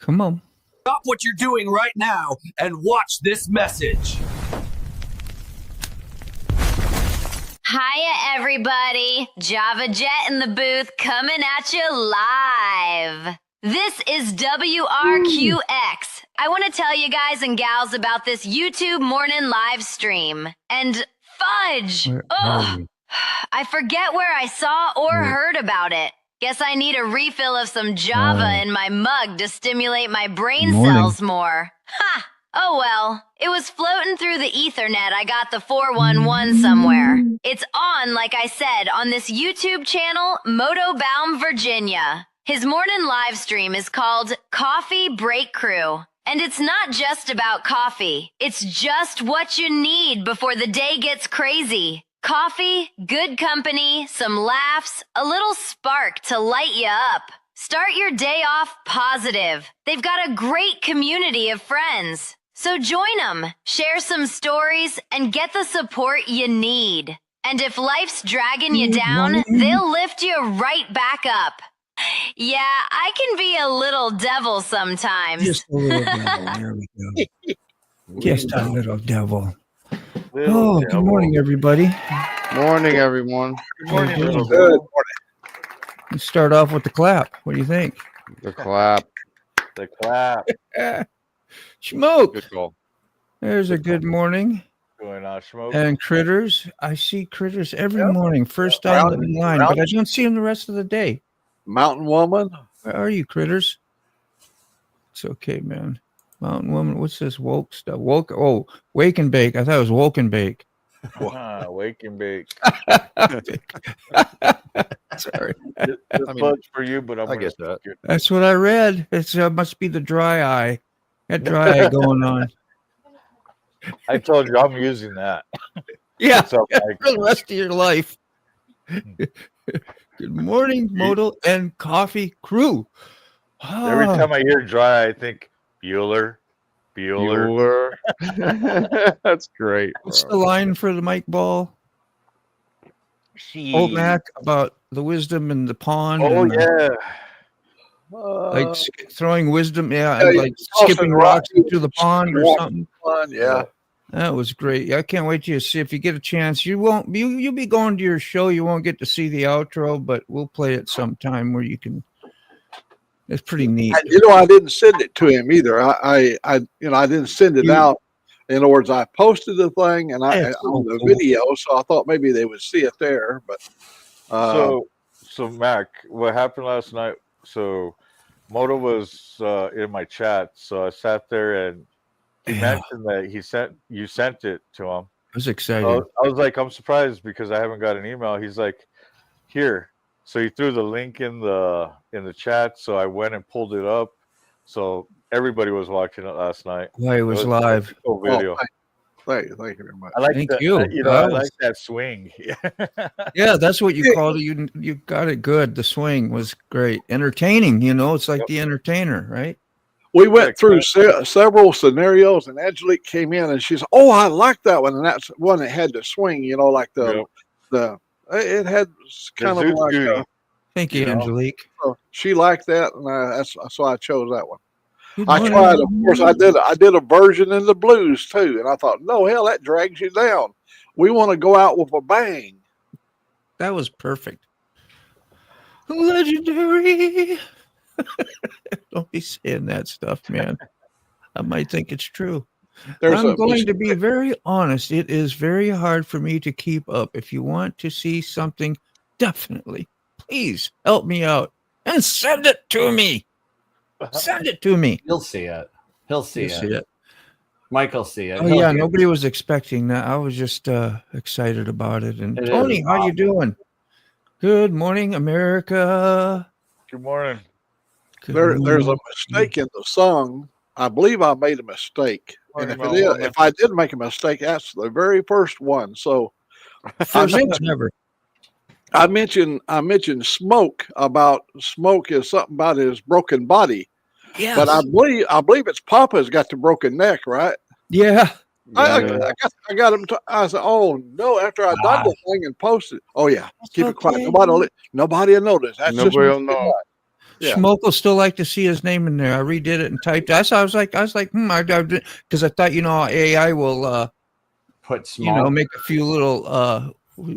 Come on. Stop what you're doing right now and watch this message. Hiya, everybody. Java Jet in the booth coming at you live. This is WRQX. I want to tell you guys and gals about this YouTube morning live stream. And fudge! Ugh! I forget where I saw or heard about it. Guess I need a refill of some Java in my mug to stimulate my brain cells more. Ha! Oh well, it was floating through the Ethernet. I got the 411 somewhere. It's on, like I said, on this YouTube channel, Motobaum, Virginia. His morning live stream is called Coffee Break Crew. And it's not just about coffee. It's just what you need before the day gets crazy. Coffee, good company, some laughs, a little spark to light you up. Start your day off positive. They've got a great community of friends. So join them, share some stories, and get the support you need. And if life's dragging you down, they'll lift you right back up. Yeah, I can be a little devil sometimes. Just a little devil. There we go. Just a little devil. Good morning, everybody. Morning, everyone. Good morning. Good morning. Let's start off with the clap. What do you think? The clap. The clap. Smoke. Good call. There's a good morning. Going on, Smoke. And Critters. I see Critters every morning. First time in line, but I don't see him the rest of the day. Mountain Woman. Where are you, Critters? It's okay, man. Mountain Woman. What's this woke stuff? Wake and Bake. I thought it was Woke and Bake. Wake and Bake. Sorry. This bug's for you, but I guess that. That's what I read. It must be the dry eye. That dry eye going on. I told you I'm using that. Yeah, for the rest of your life. Good morning, Moto and Coffee Crew. Every time I hear dry, I think Bueller. That's great. What's the line for the Mike Ball? Old Mac about the wisdom in the pond. Oh, yeah. Like throwing wisdom. Yeah, like skipping rocks into the pond or something. Yeah. That was great. I can't wait to see if you get a chance. You'll be going to your show. You won't get to see the outro, but we'll play it sometime where you can. It's pretty neat. I didn't send it to him either. I didn't send it out. In other words, I posted the thing and on the video, so I thought maybe they would see it there. But so Mac, what happened last night? So Moto was in my chat, so I sat there and he mentioned that you sent it to him. I was excited. I was like, I'm surprised because I haven't got an email. He's like, here. So he threw the link in the chat. So I went and pulled it up. So everybody was watching it last night. Why it was live. Cool video. Thank you very much. I like Thank that, you. I like that swing. Yeah, that's what you called it. You got it good. The swing was great. Entertaining, it's like the entertainer, right? We went through several scenarios, and Angelique came in and she said, "Oh, I like that one." And that's one that had the swing, like it had kind of like. Thank you, Angelique. So she liked that, and so I chose that one. I tried, of course. I did a version in the blues too, and I thought, no, hell, that drags you down. We want to go out with a bang. That was perfect. Legendary. Don't be saying that stuff, man. I might think it's true. I'm going to be very honest. It is very hard for me to keep up. If you want to see something, definitely, please help me out and send it to me. Send it to me. He'll see it. He'll see it. Mike will see it. Oh, yeah. Nobody was expecting that. I was just excited about it. And Tony, how you doing? Good morning, America. Good morning. There's a mistake in the song. I believe I made a mistake. And if I did make a mistake, that's the very first one. So I mentioned Smoke is something about his broken body. Yes. But I believe it's Papa's got the broken neck, right? Yeah. I got him. I said, "Oh no!" After I done the thing and posted, "Oh yeah, keep it quiet. Nobody will notice. That's Nobody will know." Yeah. Smoke will still like to see his name in there. I redid it and typed. I was like, because I thought, AI will, put smoke. Make a few little.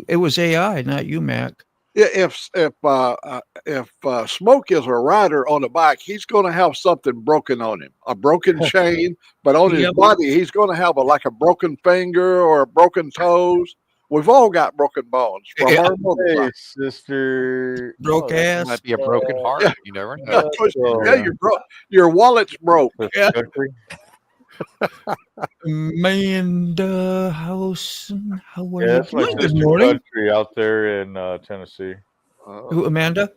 It was AI, not you, Mac. Yeah, if Smoke is a rider on a bike, he's going to have something broken on him, a broken chain, but on his body, he's going to have like a broken finger or a broken toes. We've all got broken bones from our motorcycle. Sister. Broke ass. It might be a broken heart. Yeah. You never know. Your wallet's broke. Yeah. Amanda House. How are you That's my doing? Good sister morning. country out there in Tennessee. Who, Amanda?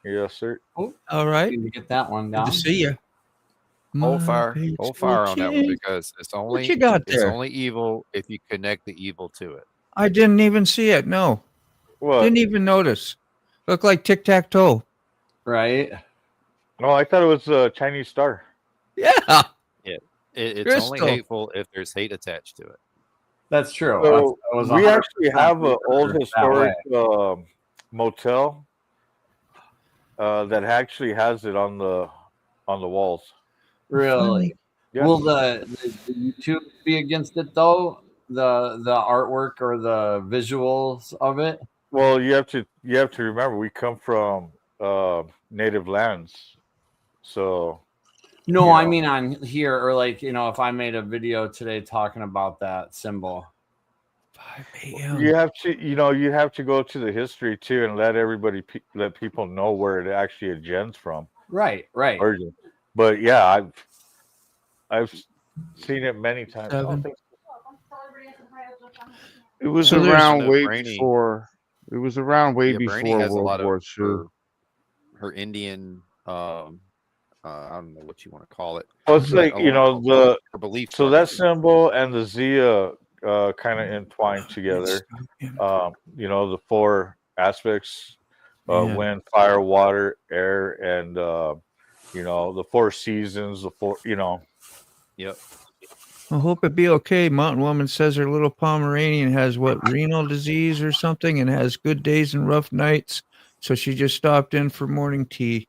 Yes, sir. All right. You get that one Good down. to see you. Hold fire on that one because it's only What you got it's there? only evil if you connect the evil to it. I didn't even see it. No. What? Didn't even notice. Looked like tic-tac-toe. Right. No, I thought it was a Chinese star. Yeah. It's Crystal. only hateful if there's hate attached to it. That's true. So That we actually 100% have an old that historic way. motel that actually has it on the walls. Really? Yeah. Will the YouTube be against it though? The artwork or the visuals of it? Well, you have to remember we come from native lands, so. No, I mean on here or like if I made a video today talking about that symbol. 5 a.m. You have to, you have to go to the history too and let let people know where it actually originates from. Right. Origin. But yeah, I've seen it many times. It was So around way Brainy- before. It was around way Brainy before has a World lot War of II. her Indian. I don't know what you want to call it. Well, it's like her belief. So that symbol and the Zia kind of entwined together. The 4 aspects: wind, fire, water, air, and the 4 seasons. The 4, Yep. I hope it be okay. Mountain Woman says her little Pomeranian has renal disease or something and has good days and rough nights. So she just stopped in for morning tea.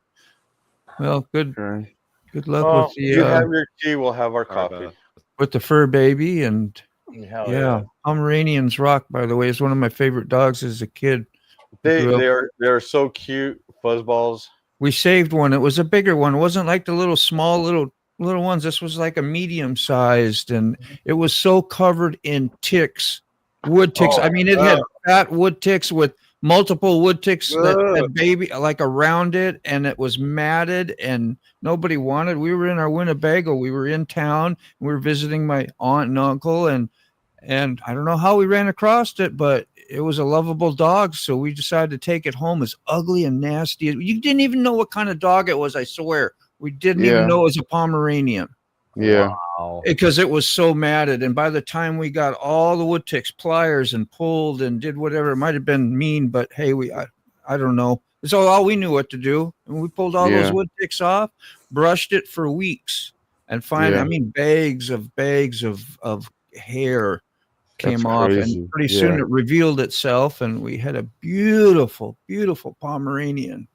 Well, good luck with the you have your tea, we'll have our coffee. With the fur baby and yeah. Pomeranians rock, by the way, is one of my favorite dogs as a kid. They're so cute, fuzzballs. We saved one. It was a bigger one. It wasn't like the little small little ones. This was like a medium sized, and it was so covered in ticks, wood ticks. I mean, it had fat wood ticks with multiple wood ticks that baby like around it, and it was matted, and nobody wanted. We were in our Winnebago. We were in town. We were visiting my aunt and uncle, and I don't know how we ran across it, but it was a lovable dog, so we decided to take it home. It's ugly and nasty. You didn't even know what kind of dog it was, I swear. We didn't even know it was a Pomeranian. Yeah. Wow. Because it was so matted. And by the time we got all the wood ticks, pliers, and pulled and did whatever, it might have been mean, but hey, I don't know. It's all we knew what to do. And we pulled all those wood ticks off, brushed it for weeks, and finally, bags of hair came off, and pretty soon it revealed itself, and we had a beautiful, beautiful Pomeranian.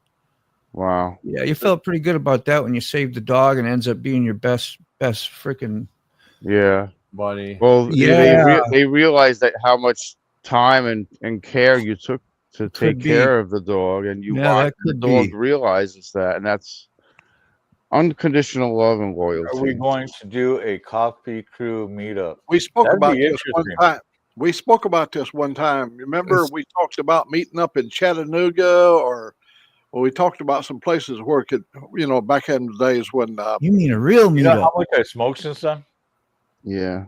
Wow. Yeah, you felt pretty good about that when you saved the dog and ends up being your best freaking buddy. Well, they realized that how much time and care you took to take care of the dog, and the dog realizes that, and that's unconditional love and loyalty. Are we going to do a coffee crew meetup? We spoke about this one time. Remember, we talked about meeting up in Chattanooga, we talked about some places where it could, back in the days when. You mean a real meetup? You know how much I smoked since then? Yeah.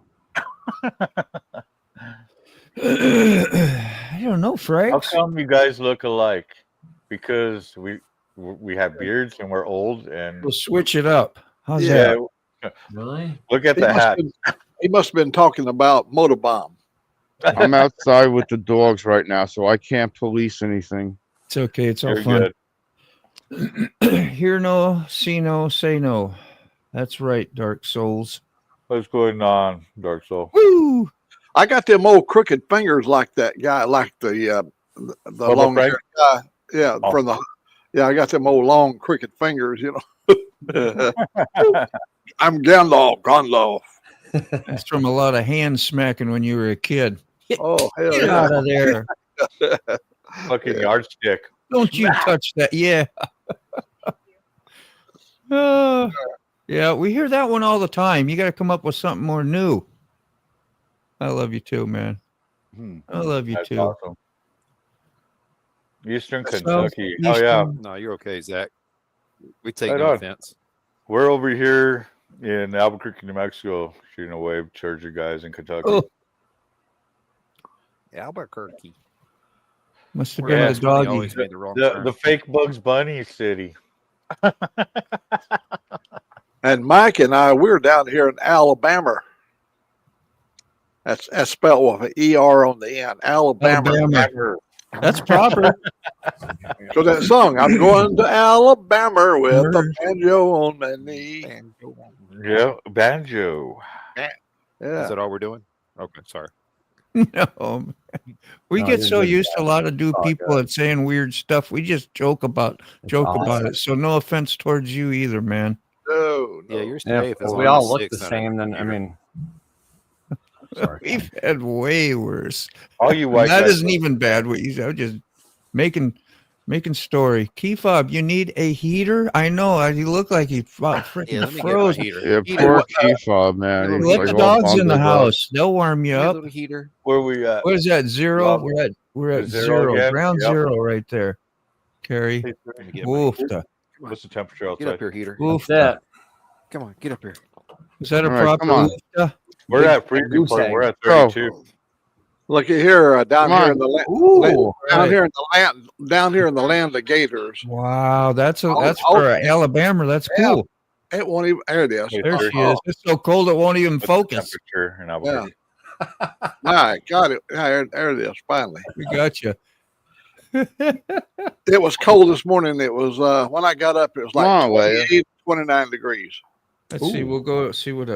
I don't know, Frank. How come you guys look alike? Because we have beards and we're old, and we'll switch it up. How's that? Really? Look at the hat. He must have been talking about Motorbomb. I'm outside with the dogs right now, so I can't police anything. It's okay. It's all fun. Hear no, see no, say no. That's right, Dark Souls. What's going on, Dark Soul? Woo! I got them old crooked fingers like that guy, like the long haired guy. Yeah, from the Yeah, I got them old long cricket fingers, you know. I'm Gandalf. That's from a lot of hand smacking when you were a kid. Oh, hell Get yeah. out of there. Fucking yardstick. Don't you touch that. Yeah. Yeah, we hear that one all the time. You got to come up with something more new. I love you too, man. I love you That's too. awesome. Eastern So, Kentucky. Oh yeah. Eastern- No, you're okay, Zach. We take Right no on. offense. We're over here in Albuquerque, New Mexico, shooting a wave towards you guys in Kentucky. Oh, Albuquerque. must have Where been Bugs the Bunny doggy. always made the wrong The turn. fake Bugs Bunny city. And Mike and I, we're down here in Alabama. That's spelled with an ER on the end. Alabama. Alabama. That's proper. So that song, I'm going to Alabama with a banjo on my knee. Yeah, banjo. Is Yeah. that all we're doing? Okay, sorry. No, we No, get you're so good, used Zach. to a lot of new all people good. and saying weird stuff. We just joke about awesome. it. So no offense towards you either, man. No, Yeah, you're Yeah, safe. if as we long all as look six the on same, it. then I mean, sorry. We've had way worse. All you And white that guys. isn't even bad. What you said, I'm just making story. Key fob, you need a heater. I know. He looked like he freaking Yeah, let me get my froze. heater. Yeah, Heater, poor key fob, man. Let He's Let like the all dogs in the bundled up. house. They'll warm you give me a up. little heater. Where we at? What is that? Zero? Rob, We're at zero zero. again? Ground Yep. zero right there. Carrie. Let me get my Oof. heater. What's the temperature Get up outside? here, heater. Oof. That's it. Come on, get up here. Is that a All right, proper come on. oofta? We're Big at freezing goose point. egg. We're at Go. 32. Look at here, down Come here on. in the land, Ooh, down Right. here in the land, down here in the land of gators. Wow, that's Oh, for Alabama. That's yeah. cool. It won't even. There it is. Wait, There sure. she is. It's so cold it won't even What's the focus. temperature in Albuquerque? My God, there it is. Finally, We got you. it was cold this morning. It was when I got up. It was Come like on, Leia. 28, 29 degrees. Let's see. We'll go see what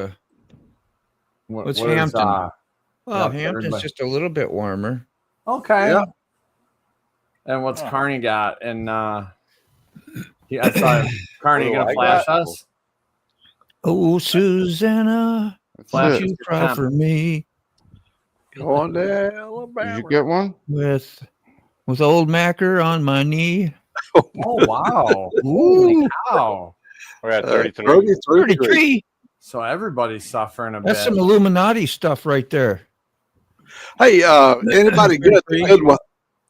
what's where's, Hampton? Well, yep, Hampton's everybody. just a little bit warmer. Okay. Yeah. And what's Carney got? And I saw Carney What do gonna I flash got? us. Oh, Susanna, Flash would us you your cry temp. for me Going to Did Alabama. you get one? with old Macker on my knee? Oh wow! Ooh. Holy cow! We're at 33. 33 degrees. 33. So everybody's suffering a That's bit. some Illuminati stuff right there. Hey, anybody good with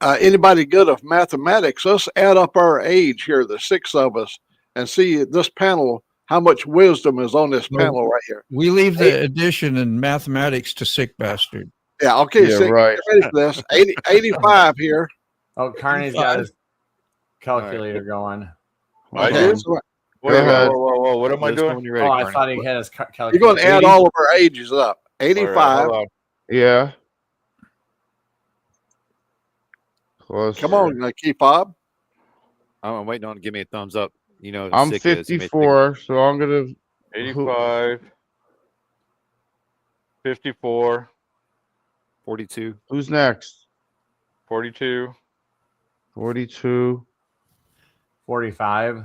anybody good of mathematics? Let's add up our age here, the six of us, and see this panel how much wisdom is on this Well, panel right here. We leave the addition and mathematics to sick bastard. Yeah, okay, Yeah, so right. get ready for this. 85 here. Oh, Carney's got his calculator going. I Okay, do? so Wait, ahead. whoa. What am I Let us know doing? when you're ready, Oh, I Carney. thought he had his calculator. you're going to add 80? all of our ages up. All right, 85. hold on. Yeah. Close. Come on, Key Fob. I'm waiting on to give me a thumbs up. You know, I'm sick is. You may think- 54, so I'm gonna. 85, 54, 42. Who's next? 42, 42, 45.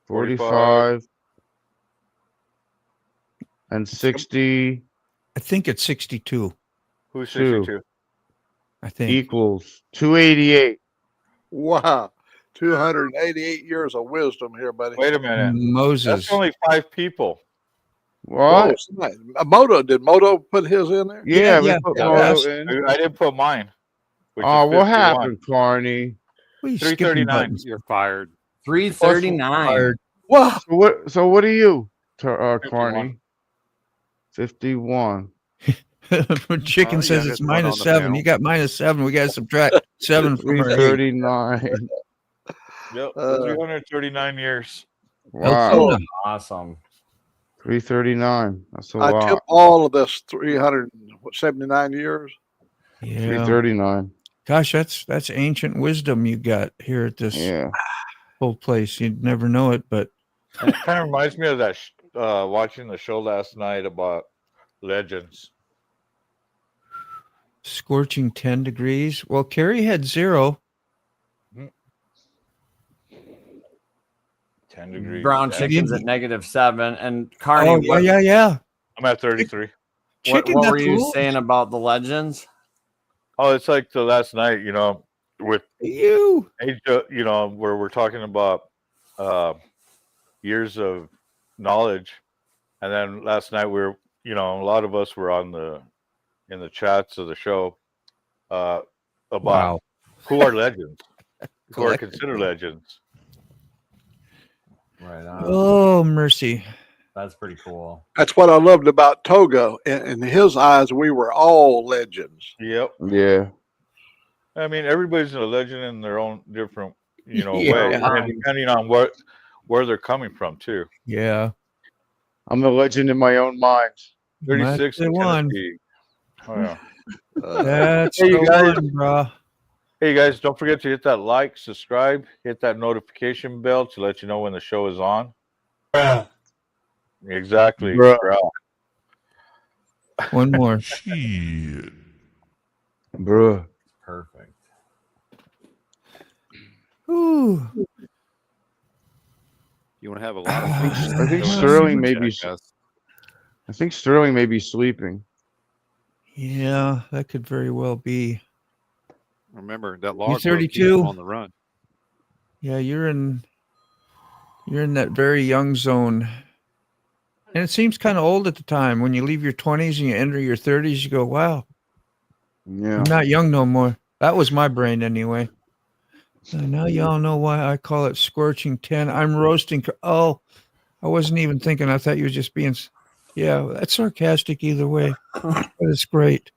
45, and 60 I think it's 62. who's Two. 62? I think. equals 288. Wow. 288 years of wisdom here, buddy. Wait a minute. Moses. That's only 5 people. Whoa, What? did Moto put his in there? Yeah, we yeah, put yeah, Moto that's- in. I didn't put mine. Which Oh, is what 51. happened, Carney? What are you 339. skipping buttons? You're fired. 339. Fired. Wow. So what are you, 51. Carney? 51. When Chicken Oh, says yeah, it's there's one minus on the 7, panel. you got minus 7. We got to subtract 7 from our 8. 339. Yep, 339 years. Wow. Eltona. Awesome. 339. That's a I lot. tip all of this 379 years. Yeah. 339. Gosh, that's ancient wisdom you got here at this Yeah. whole place. You'd never know it, but It kind of reminds me of that watching the show last night about legends. scorching 10 degrees. Well, Carrie had 0. 10 degrees. Ground chicken's at -7. And Carney, yeah. I'm at 33. What were you saying about the legends? Oh, it's like the last night, with you, where we're talking about years of knowledge. And then last night a lot of us were in the chats of the show about who are legends, who are considered legends. Right on. Oh, mercy. That's pretty cool. That's what I loved about Togo. In his eyes, we were all legends. Yep. Yeah. I mean, everybody's a legend in their own different, way, and depending on where they're coming from too. Yeah. I'm a legend in my own mind. 36 in one. Tennessee. Oh, yeah. That's hey, you guys, bro. Hey guys, don't forget to hit that like, subscribe, hit that notification bell to let you know when the show is on. Exactly. One more. Shit. Bruh. Perfect. Ooh. You want to have a lot of features? I think Sterling may be. I think Sterling may be sleeping. Yeah, that could very well be. Remember that log 32 on the run. Yeah, you're in that very young zone. And it seems kind of old at the time. When you leave your 20s and you enter your 30s, you go, wow. Yeah. I'm not young no more. That was my brain anyway. And now y'all know why I call it scorching 10. I'm roasting. Oh, I wasn't even thinking. I thought you were just being. Yeah, that's sarcastic either way. But it's great.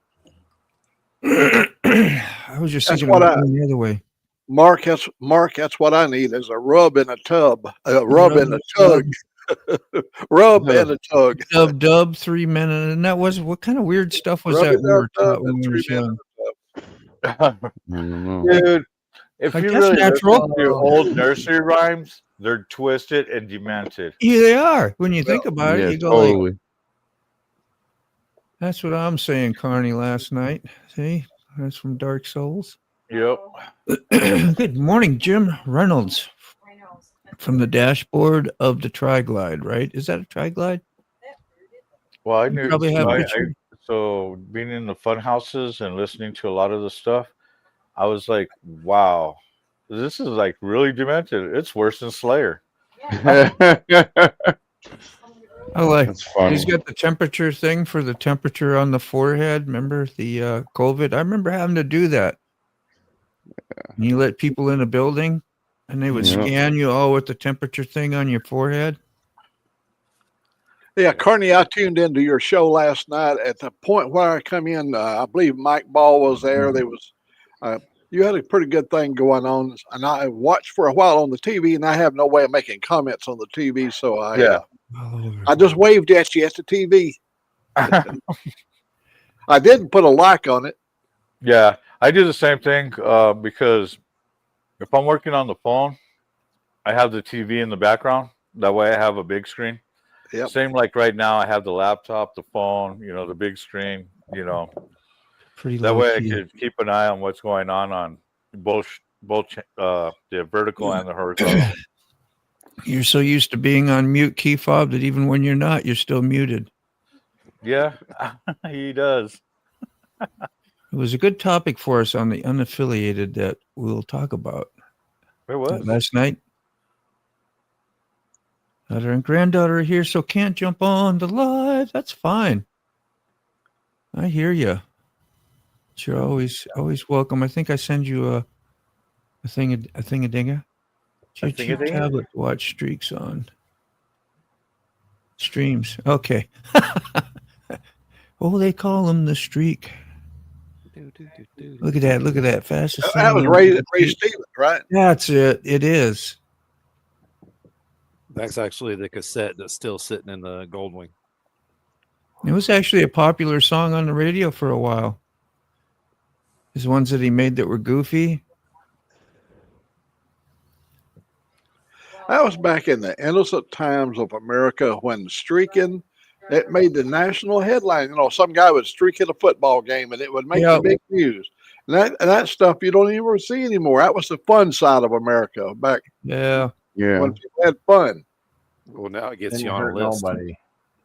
I was just thinking the other way. Mark, that's what I need is a rub in a tub. A rub in a tug. Rub and a tug. Dub 3 minutes. And that was what kind of weird stuff was that we were taught when we were young? Dude, if you really listen to old nursery rhymes, they're twisted and demented. Yeah, they are. When you think about it, you go totally. like, that's what I'm saying, Carney, last night. See? That's from Dark Souls. Yep. Good morning, Jim Reynolds. From the dashboard of the Tri-Glide, right? Is that a Tri-Glide? Well, I knew. Probably have a picture. So being in the fun houses and listening to a lot of the stuff, I was like, wow, this is like really demented. It's worse than Slayer. I like. That's funny. He's got the temperature thing for the temperature on the forehead. Remember the COVID? I remember having to do that. And you let people in a building, and they would scan you all with the temperature thing on your forehead. Yeah, Carney, I tuned into your show last night. At the point where I come in, I believe Mike Ball was there. There was, you had a pretty good thing going on, and I watched for a while on the TV, and I have no way of making comments on the TV, so I just waved at you at the TV. I didn't put a like on it. Yeah, I do the same thing because if I'm working on the phone, I have the TV in the background. That way I have a big screen. Yep. Same like right now, I have the laptop, the phone, the big screen, Pretty that way I could keep an eye on what's going on both the vertical and the horizontal. You're so used to being on mute, key fob, that even when you're not, you're still muted. Yeah, he does. It was a good topic for us on the unaffiliated that we'll talk about. Where was last night? Daughter and granddaughter are here, so can't jump on the live. That's fine. I hear you. You're always welcome. I think I send you a thing-a-dinga. It's your tablet to watch streaks on. Streams. Okay. Oh, they call them the streak. Look at that. Look at that. Fastest. That was Ray Stevens, right? That's it. It is. That's actually the cassette that's still sitting in the Goldwing. It was actually a popular song on the radio for a while. There's ones that he made that were goofy. That was back in the innocent times of America when streaking, it made the national headline. Some guy would streak at a football game and it would make the big news. And that stuff you don't even see anymore. That was the fun side of America back. Yeah. Yeah. When people had fun. Well, now it gets Didn't you on a hurt list. nobody.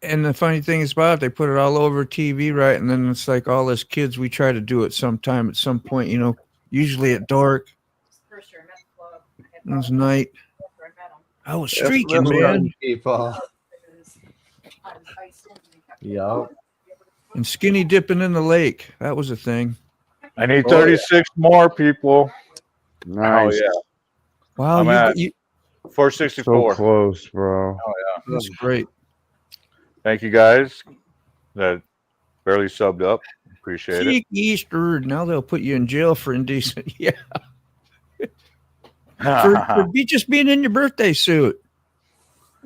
And the funny thing is about it, they put it all over TV, right? And then it's like all us kids, we try to do it sometime at some point, you know, usually at dark. It was night. I was streaking, man. People. Yup. And skinny dipping in the lake. That was a thing. I need 36 more people. Nice. Oh, yeah. Wow, I'm at you 464. So close, bro. Oh, yeah. that's great. Thank you guys that barely subbed up. Appreciate it. Cheek Easter. Now they'll put you in jail for indecent. Yeah. for just being in your birthday suit.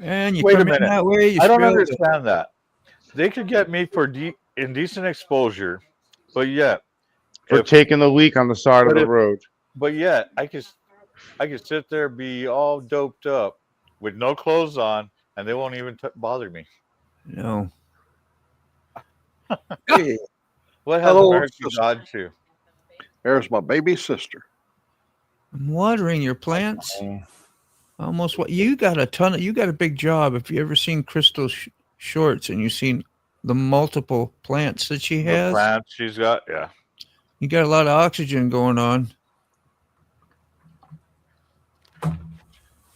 And you Wait a come in minute. that way. I don't understand that. They could get me for indecent exposure, but yet For taking the leak on the side of the road. But yet I could sit there, be all doped up with no clothes on, and they won't even bother me. No. Hey, What has hello, America sister. done to? There's my baby sister. I'm watering your plants. Almost what you got you got a big job. If you ever seen Crystal's shorts and you've seen the multiple plants that she has, The plants she's got, yeah. You got a lot of oxygen going on.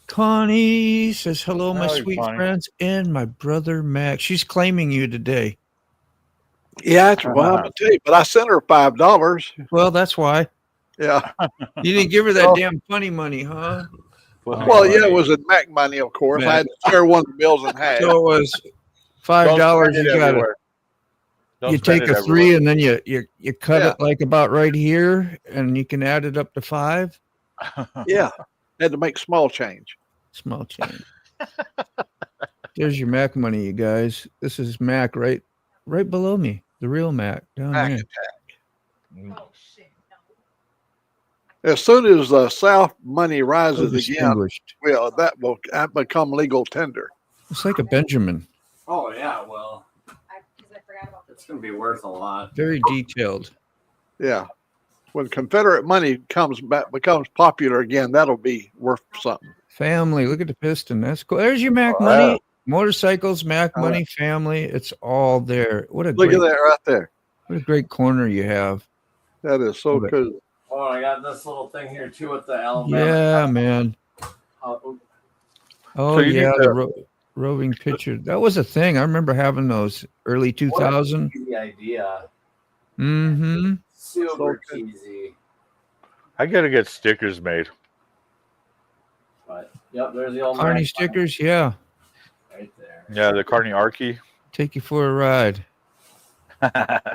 Connie says, hello, my Howdy, sweet Connie. friends, and my brother Mac. She's claiming you today. Yeah, that's well, I'm gonna tell you, but I sent her $5. Well, that's why. Yeah. You didn't give her that damn funny money, huh? Well, yeah, it was in Mac money, of course. I had to share one of the bills in half. So it was $5. You got it. You take a 3 and then you cut it like about right here, and you can add it up to 5. Yeah, had to make small change. Small change. There's your Mac money, you guys. This is Mac right below me, the real Mac down Mac there. As soon as the South money rises again, Distinguished. well, that will become legal tender. It's like a Benjamin. Oh yeah, well, it's gonna be worth a lot. Very detailed. Yeah, when Confederate money becomes popular again, that'll be worth something. Family, look at the piston. That's cool. There's your Mac money. Motorcycles, Mac money, family. It's all there. What a Look at that right there. What a great corner you have. That is so cool. Oh, I got this little thing here too with the Alabama. Yeah, man. Oh So you yeah, need the roving picture. That was a thing. I remember having those early 2000. The idea. Mm-hmm. Super cheesy. I gotta get stickers made. But yep, there's the old Carney Mac stickers, yeah. right there. Yeah, the Carney Archie. Take you for a ride.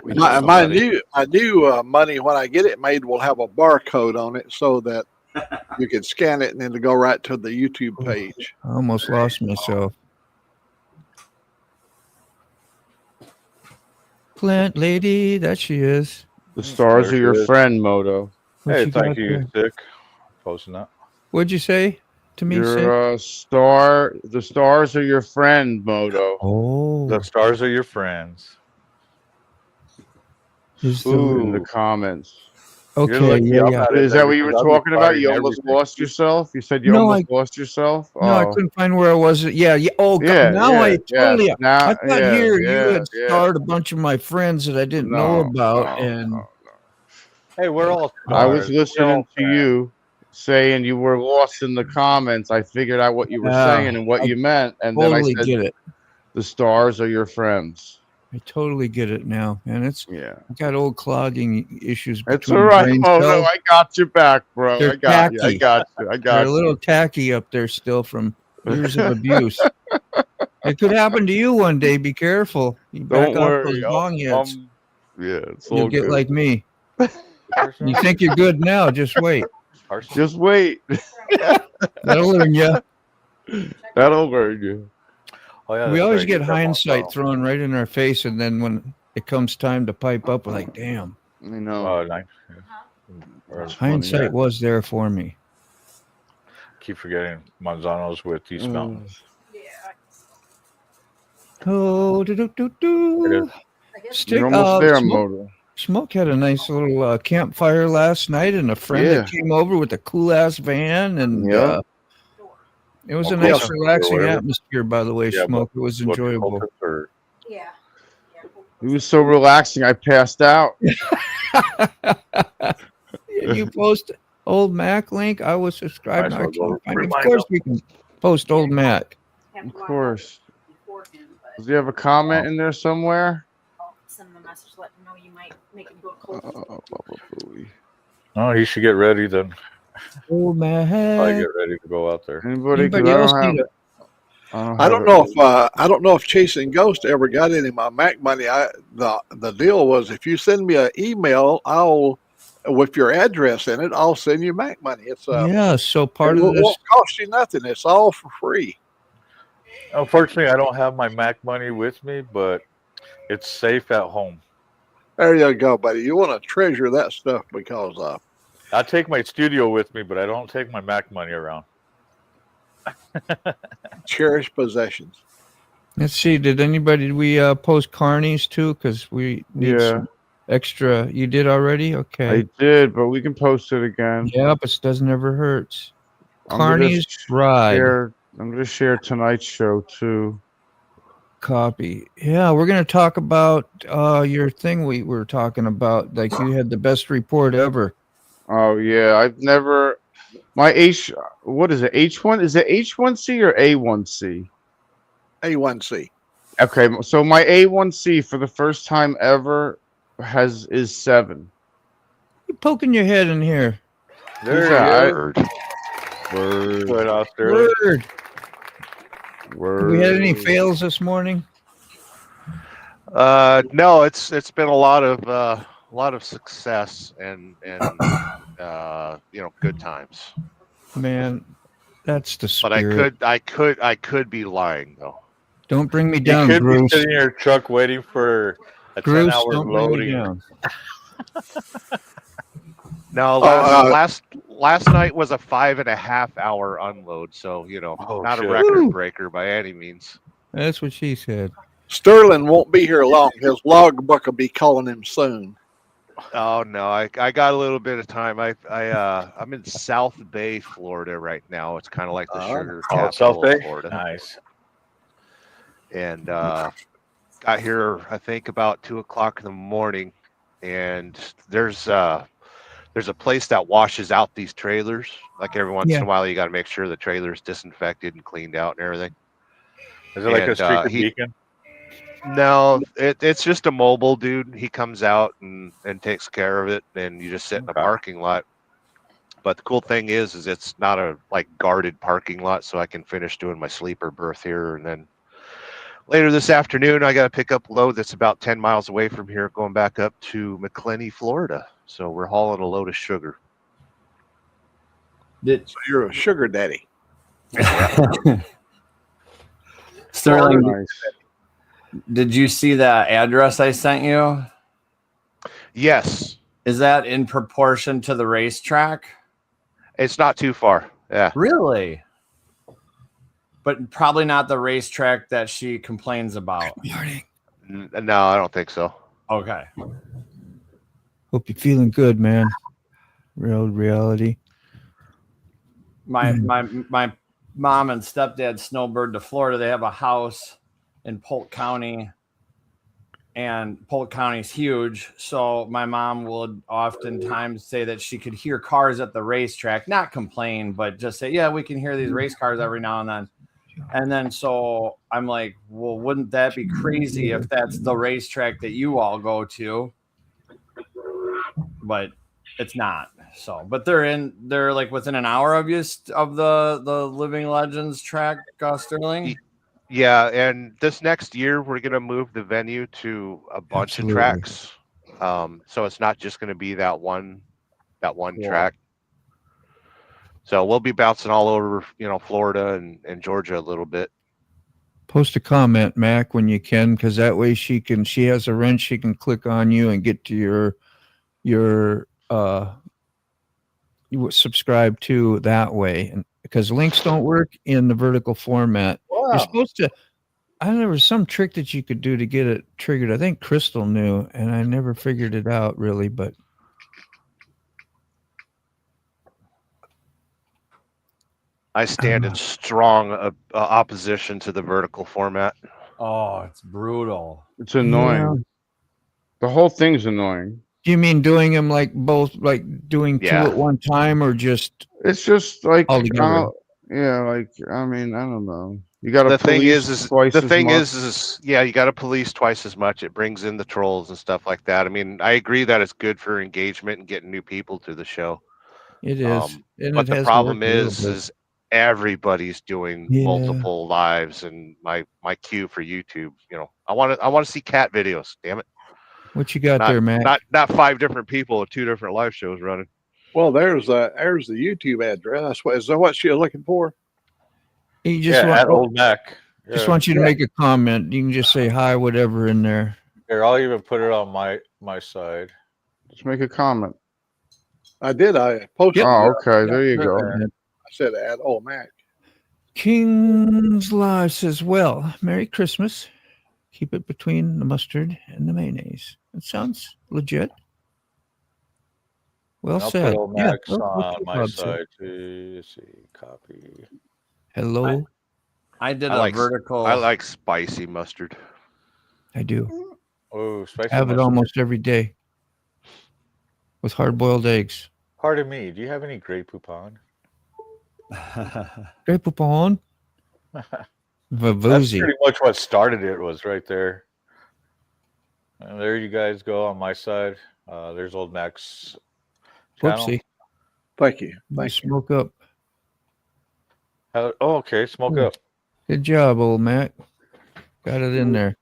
My new money, when I get it made, will have a barcode on it so that you can scan it and then it'll go right to the YouTube page. I almost lost myself. Plant lady, that she is. The stars There are your she is. friend, Moto. What Hey, she thank got you, there? Dick. Posting that. What'd you say to me? Sid? You're a star. The stars are your friend, Moto. Oh, The stars are your friends. is the- In the comments. okay, lucky yeah, I'm yeah. not in Is there that what you were because I'll be talking about? You fighting almost everything. lost yourself? You said you No, almost lost yourself? No, I Oh. couldn't find where I was. Yeah, yeah. Oh, God, Yeah, now yeah, I totally. yeah. Now, I thought yeah, here yeah, you had yeah. starred a bunch of my friends that I didn't know No, about, no, and no. Hey, we're all I was stars. We're listening all to fans. you saying you were lost in the comments. I figured out what you were Yeah, saying and what I you meant, and then I totally said, get it. "The stars are your friends." I totally get it now, and it's Yeah, got old clogging issues. it's between all right, brain Moto. cells. I got you back, bro. They're I got you. I tacky. got you. I They're got a you. little tacky up there still from years of abuse. It could happen to you one day. Be careful. You back Don't off worry. those bong hits. Yeah, it's You'll all get good. like me. You think you're good now? Just wait. Just wait. That'll learn you. That'll learn you. Oh, yeah, We that's always right. get that one hindsight song. thrown right in our face, and then when it comes time to pipe up, we're like, damn, I know. Oh, nice. That's funny. hindsight was there for me. Keep forgetting Manzano's with East Mountains. Oh, do, do, do, do. Stick, You're almost there, Smoke, Moto. Smoke had a nice little campfire last night, and a friend that came over with a cool ass van, and Yeah. It was a nice, relaxing atmosphere, by the way, Smoke. It was enjoyable. Yeah. It was so relaxing, I passed out. And you post Old Mac link? I was subscribed. I can't find it. Of course, we can post Old Mac. Of course. Does he have a comment in there somewhere? I'll send him a message, let him know you might make him go cold. Oh, he should get ready then. Old Mac. I get ready to go out there. Anybody else need it? I don't know if Chasing Ghost ever got any of my Mac money. The deal was if you send me an email, I'll with your address in it, I'll send you Mac money. It's so part of this won't cost you nothing. It's all for free. Unfortunately, I don't have my Mac money with me, but it's safe at home. There you go, buddy. You want to treasure that stuff because I take my studio with me, but I don't take my Mac money around. Cherished possessions. Let's see. Did we post Carnies too? Because we need some extra. You did already? Okay. I did, but we can post it again. Yeah, but it doesn't ever hurts. Carnies Ride. I'm going to share tonight's show too. Copy. Yeah, we're going to talk about your thing we were talking about. Like you had the best report ever. Oh yeah, I've never. My what is it? H1? Is it H1C or A1C? A1C. Okay, so my A1C for the first time ever is 7. You're poking your head in here. Word. Word. We had any fails this morning? No, it's been a lot of success and good times. Man, that's the spirit. But I could be lying though. Don't bring me down, You could Bruce. be sitting in your truck waiting for a 10-hour loading. No, last night was a 5.5-hour unload, so not a record breaker by any means. That's what she said. Sterling won't be here long. His logbook will be calling him soon. Oh no, I got a little bit of time. I'm in South Bay, Florida right now. It's kind of like the sugar capital of Florida. Nice. And got here I think about 2:00 in the morning, and there's a place that washes out these trailers. Like every once in a while, you got to make sure the trailer's disinfected and cleaned out and everything. Is it like a streaker beacon? No, it's just a mobile dude. He comes out and takes care of it, and you just sit in a parking lot. But the cool thing is it's not a guarded parking lot, so I can finish doing my sleeper berth here, and then later this afternoon I got to pick up a load that's about 10 miles away from here, going back up to McClenny, Florida. So we're hauling a load of sugar. So you're a sugar daddy. Sterling, did you see that address I sent you? Yes. Is that in proportion to the racetrack? It's not too far. Yeah. Really? But probably not the racetrack that she complains about. No, I don't think so. Okay. Hope you're feeling good, man. Real reality. My mom and stepdad snowbird to Florida. They have a house in Polk County, and Polk County's huge. So my mom would oftentimes say that she could hear cars at the racetrack, not complain, but just say, yeah, we can hear these race cars every now and then. And then so I'm like, well, wouldn't that be crazy if that's the racetrack that you all go to? But it's not. So, but they're like within an hour of you of the Living Legends track, Sterling. Yeah, and this next year we're gonna move the venue to a bunch of tracks. So it's not just gonna be that one track. So we'll be bouncing all over, Florida and Georgia a little bit. Post a comment, Mac, when you can, because that way she has a wrench, she can click on you and get to your you subscribe to that way. And because links don't work in the vertical format. Wow. You're supposed to, there was some trick that you could do to get it triggered. I think Crystal knew, and I never figured it out really, but I stand in strong opposition to the vertical format. Oh, it's brutal. It's annoying. Yeah. The whole thing's annoying. Do you mean doing them like both, like doing two at one time, or just? It's just like altogether? Yeah, like I mean, I don't know. You got to The thing police is twice the as thing much. is yeah, you got to police twice as much. It brings in the trolls and stuff like that. I mean, I agree that it's good for engagement and getting new people to the show. It is, and But it the has problem worked a little bit. is everybody's doing Yeah. multiple lives, and my queue for YouTube. You know, I want to see cat videos. Damn it! What you got there, Matt? Not 5 different people with 2 different live shows running. Well, there's the YouTube address. Is that what you're looking for? You just at Old Mac. Just want you to make a comment. You can just say hi, whatever, in there. Here, I'll even put it on my side. Just make a comment. I did. I posted. Oh, okay. There you go. I said at Old Mac. King's Live says, well, Merry Christmas. Keep it between the mustard and the mayonnaise. That sounds legit. Well I'll said. put Old Yeah, Mac's on my side too. Let's see, copy. Hello. I did I a vertical. I like spicy mustard. I do. Oh, spicy I have mustard. it almost every day with hard-boiled eggs. Pardon me. Do you have any Grey Poupon? Grey Poupon. That's Vavoozy. pretty much what started it. Was right there. And there you guys go on my side. There's Old Mac's channel. Whoopsie. Thank you. Smoke up. Oh, okay. Smoke up. Good job, old Mac. Got it in there.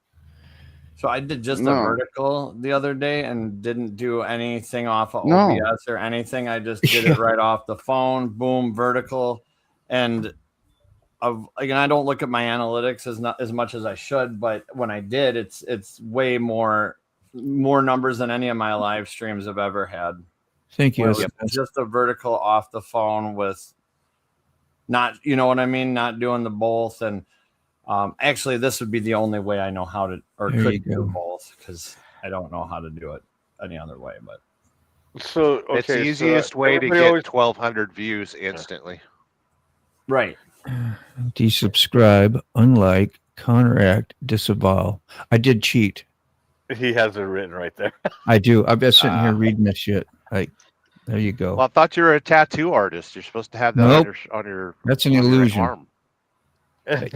So I did just a vertical the other day and didn't do anything off of OBS or anything. I just did it right off the phone. Boom, vertical. And again, I don't look at my analytics as much as I should, but when I did, it's way more numbers than any of my live streams have ever had. Thank you. Just a vertical off the phone with not, you know what I mean? Not doing the both. And actually, this would be the only way I know how to, or There could you do go. both, because I don't know how to do it any other way. But So It's the easiest way to get 1,200 views instantly. Right. Desubscribe, unlike, counteract, disavow. I did cheat. He has it written right there. I do. I've been sitting here reading this shit. Like, there you go. Well, I thought you were a tattoo artist. You're supposed to have that Nope. on your. That's an on your illusion. arm.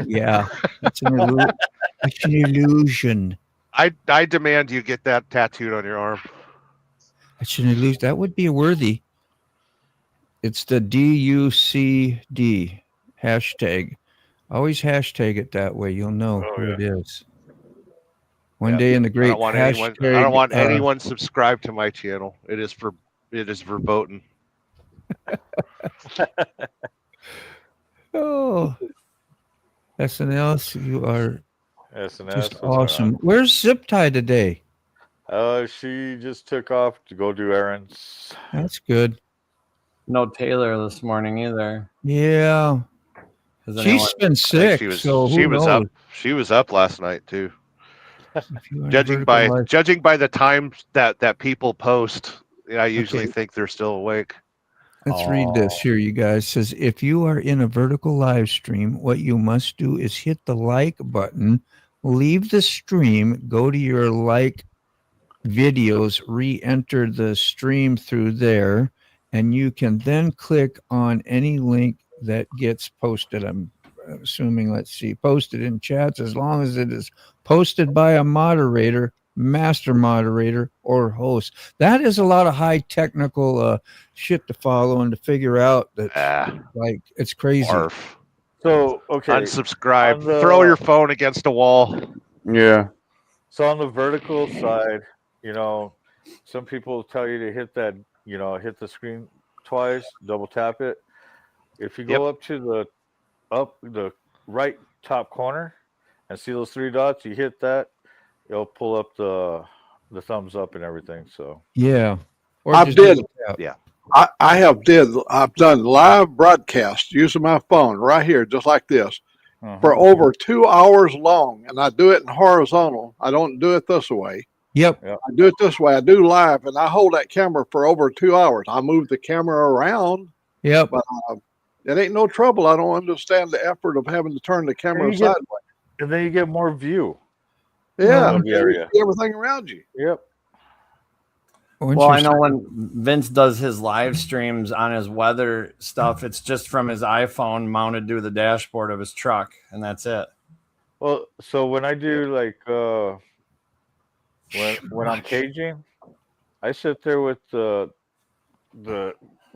Yeah, it's an illusion. I demand you get that tattooed on your arm. It's an illusion. That would be worthy. It's the DUCD hashtag. Always hashtag it that way. You'll know who it is. One day in the great hashtag. I don't want anyone subscribed to my channel. It is verboten. Oh, SNL, you are SNS just awesome. Where's Zip Tie today? She just took off to go do errands. That's good. No Taylor this morning either. Yeah. She's been sick. She was up last night too. Judging by the times that people post, I usually think they're still awake. Let's read this here, you guys. It says, if you are in a vertical live stream, what you must do is hit the like button, leave the stream, go to your like videos, re-enter the stream through there, and you can then click on any link that gets posted. I'm assuming, let's see, posted in chats, as long as it is posted by a moderator, master moderator, or host. That is a lot of high technical shit to follow and to figure out. That like, it's crazy. Arf. So okay, unsubscribe. Throw your phone against a wall. Yeah. So on the vertical side, some people tell you to hit that, hit the screen twice, double tap it. If you go up to the right top corner and see those 3 dots, you hit that, it'll pull up the thumbs up and everything. So yeah, or I've done live broadcast using my phone right here, just like this, for over 2 hours long, and I do it in horizontal. I don't do it this way. Yep. I do it this way. I do live, and I hold that camera for over 2 hours. I move the camera around. Yep. But It ain't no trouble. I don't understand the effort of having to turn the camera sideways. And then you get more view. Yeah, the area. Everything around you. Yep. Well, I know when Vince does his live streams on his weather stuff, it's just from his iPhone mounted to the dashboard of his truck, and that's it. Well, so when I do like when I'm caging, I sit there with the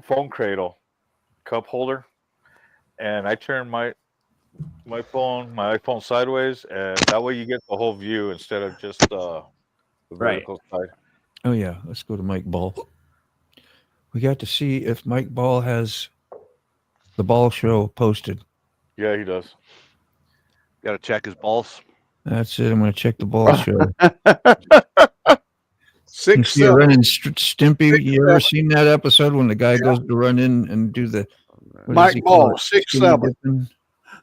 phone cradle cup holder, and I turn my iPhone sideways, and that way you get the whole view instead of just the vertical side. Oh yeah, let's go to Mike Ball. We got to see if Mike Ball has the ball show posted. Yeah, he does. Got to check his balls. That's it. I'm going to check the ball show. 6, you're running Stimpy. You ever seen that episode when the guy goes to run in and do the Mike Ball 6, 7?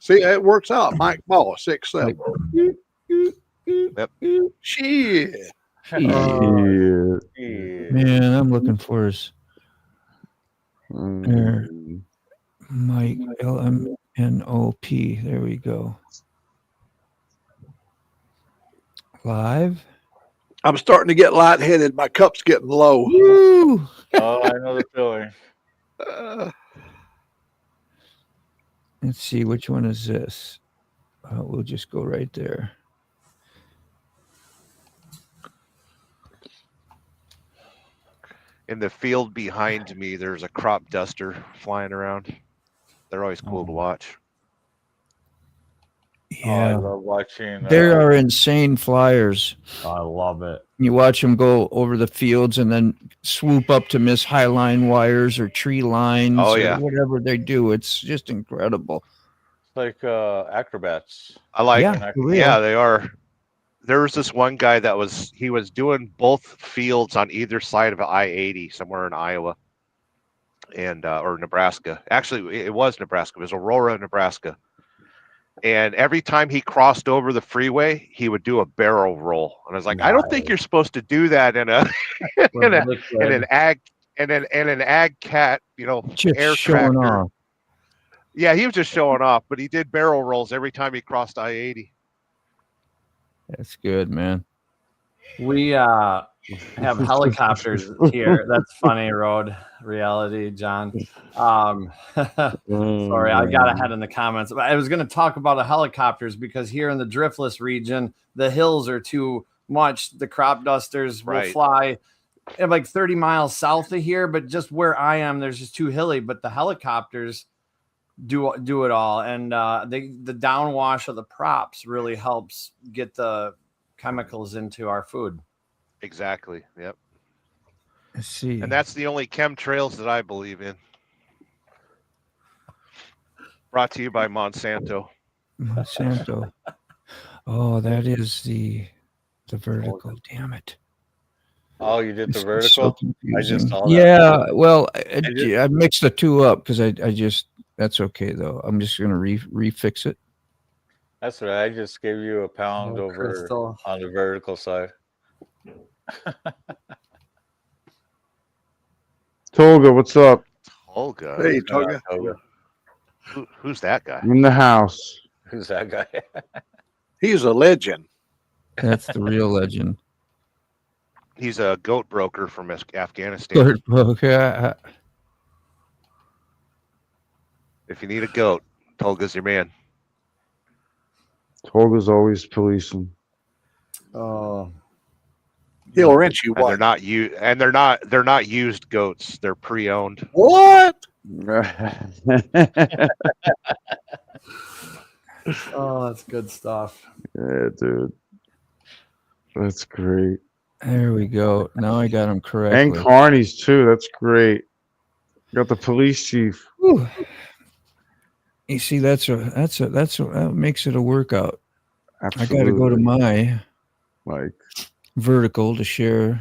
See, it works out. Mike Ball 6, 7. Yep. Shit. Man, I'm looking for his Mike LMNOP. There we go. Live. I'm starting to get lightheaded. My cup's getting low. Woo! Oh, I know the feeling. Let's see, which one is this? We'll just go right there. In the field behind me, there's a crop duster flying around. They're always cool to watch. Yeah, I love watching. There are insane flyers. I love it. You watch them go over the fields and then swoop up to miss high line wires or tree lines. Oh, or yeah. whatever they do. It's just incredible. It's like acrobats. I like. Yeah, they are. There was this one guy that was doing both fields on either side of I-80 somewhere in Iowa and or Nebraska. Actually, it was Nebraska. It was Aurora, Nebraska. And every time he crossed over the freeway, he would do a barrel roll. And I was like, I don't think you're supposed to do that in a in an ag cat, just air showing tractor. off. Yeah, he was just showing off, but he did barrel rolls every time he crossed I-80. That's good, man. We have helicopters here. That's funny, Road Reality, John. Sorry, I got ahead in the comments. I was going to talk about the helicopters because here in the driftless region, the hills are too much. The crop dusters will fly like 30 miles south of here, but just where I am, there's just too hilly. But the helicopters do it all, and the downwash of the props really helps get the chemicals into our food. Exactly. Yep. Let's see. And that's the only chemtrails that I believe in. Brought to you by Monsanto. Monsanto. Oh, that is the vertical. Damn it. Oh, you did the It's vertical? so I just saw that. Yeah, well, I mixed the two up because I just, that's okay though. I'm just going to refix it. That's right. I just gave you a pound over Crystal. on the vertical side. Tolga, what's up? Tolga. Hey, Tolga. Who's that guy? In the house. Who's that guy? He's a legend. That's the real legend. He's a goat broker from Afghanistan. Okay. If you need a goat, Tolga's your man. Tolga's always policing. Oh, he'll wrench you. And they're not used goats. They're pre-owned. What? Oh, that's good stuff. Yeah, dude. That's great. There we go. Now I got him correctly. And Carney's too. That's great. Got the police chief. Whew. You see, that makes it a workout. Absolutely. I got to go to my like vertical to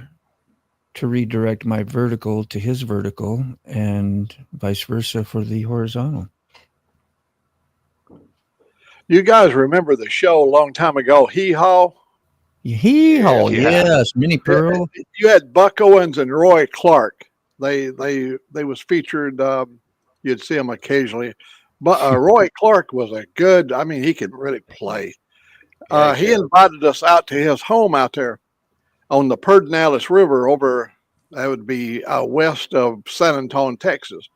redirect my vertical to his vertical and vice versa for the horizontal. You guys remember the show a long time ago, Hee Haw? Hee Haw, yes, Minnie Pearl. You had Buck Owens and Roy Clark. They was featured you'd see him occasionally. But Roy Clark was a good. I mean, he could really play. He invited us out to his home out there on the Pedernales River over. That would be west of San Antonio, Texas.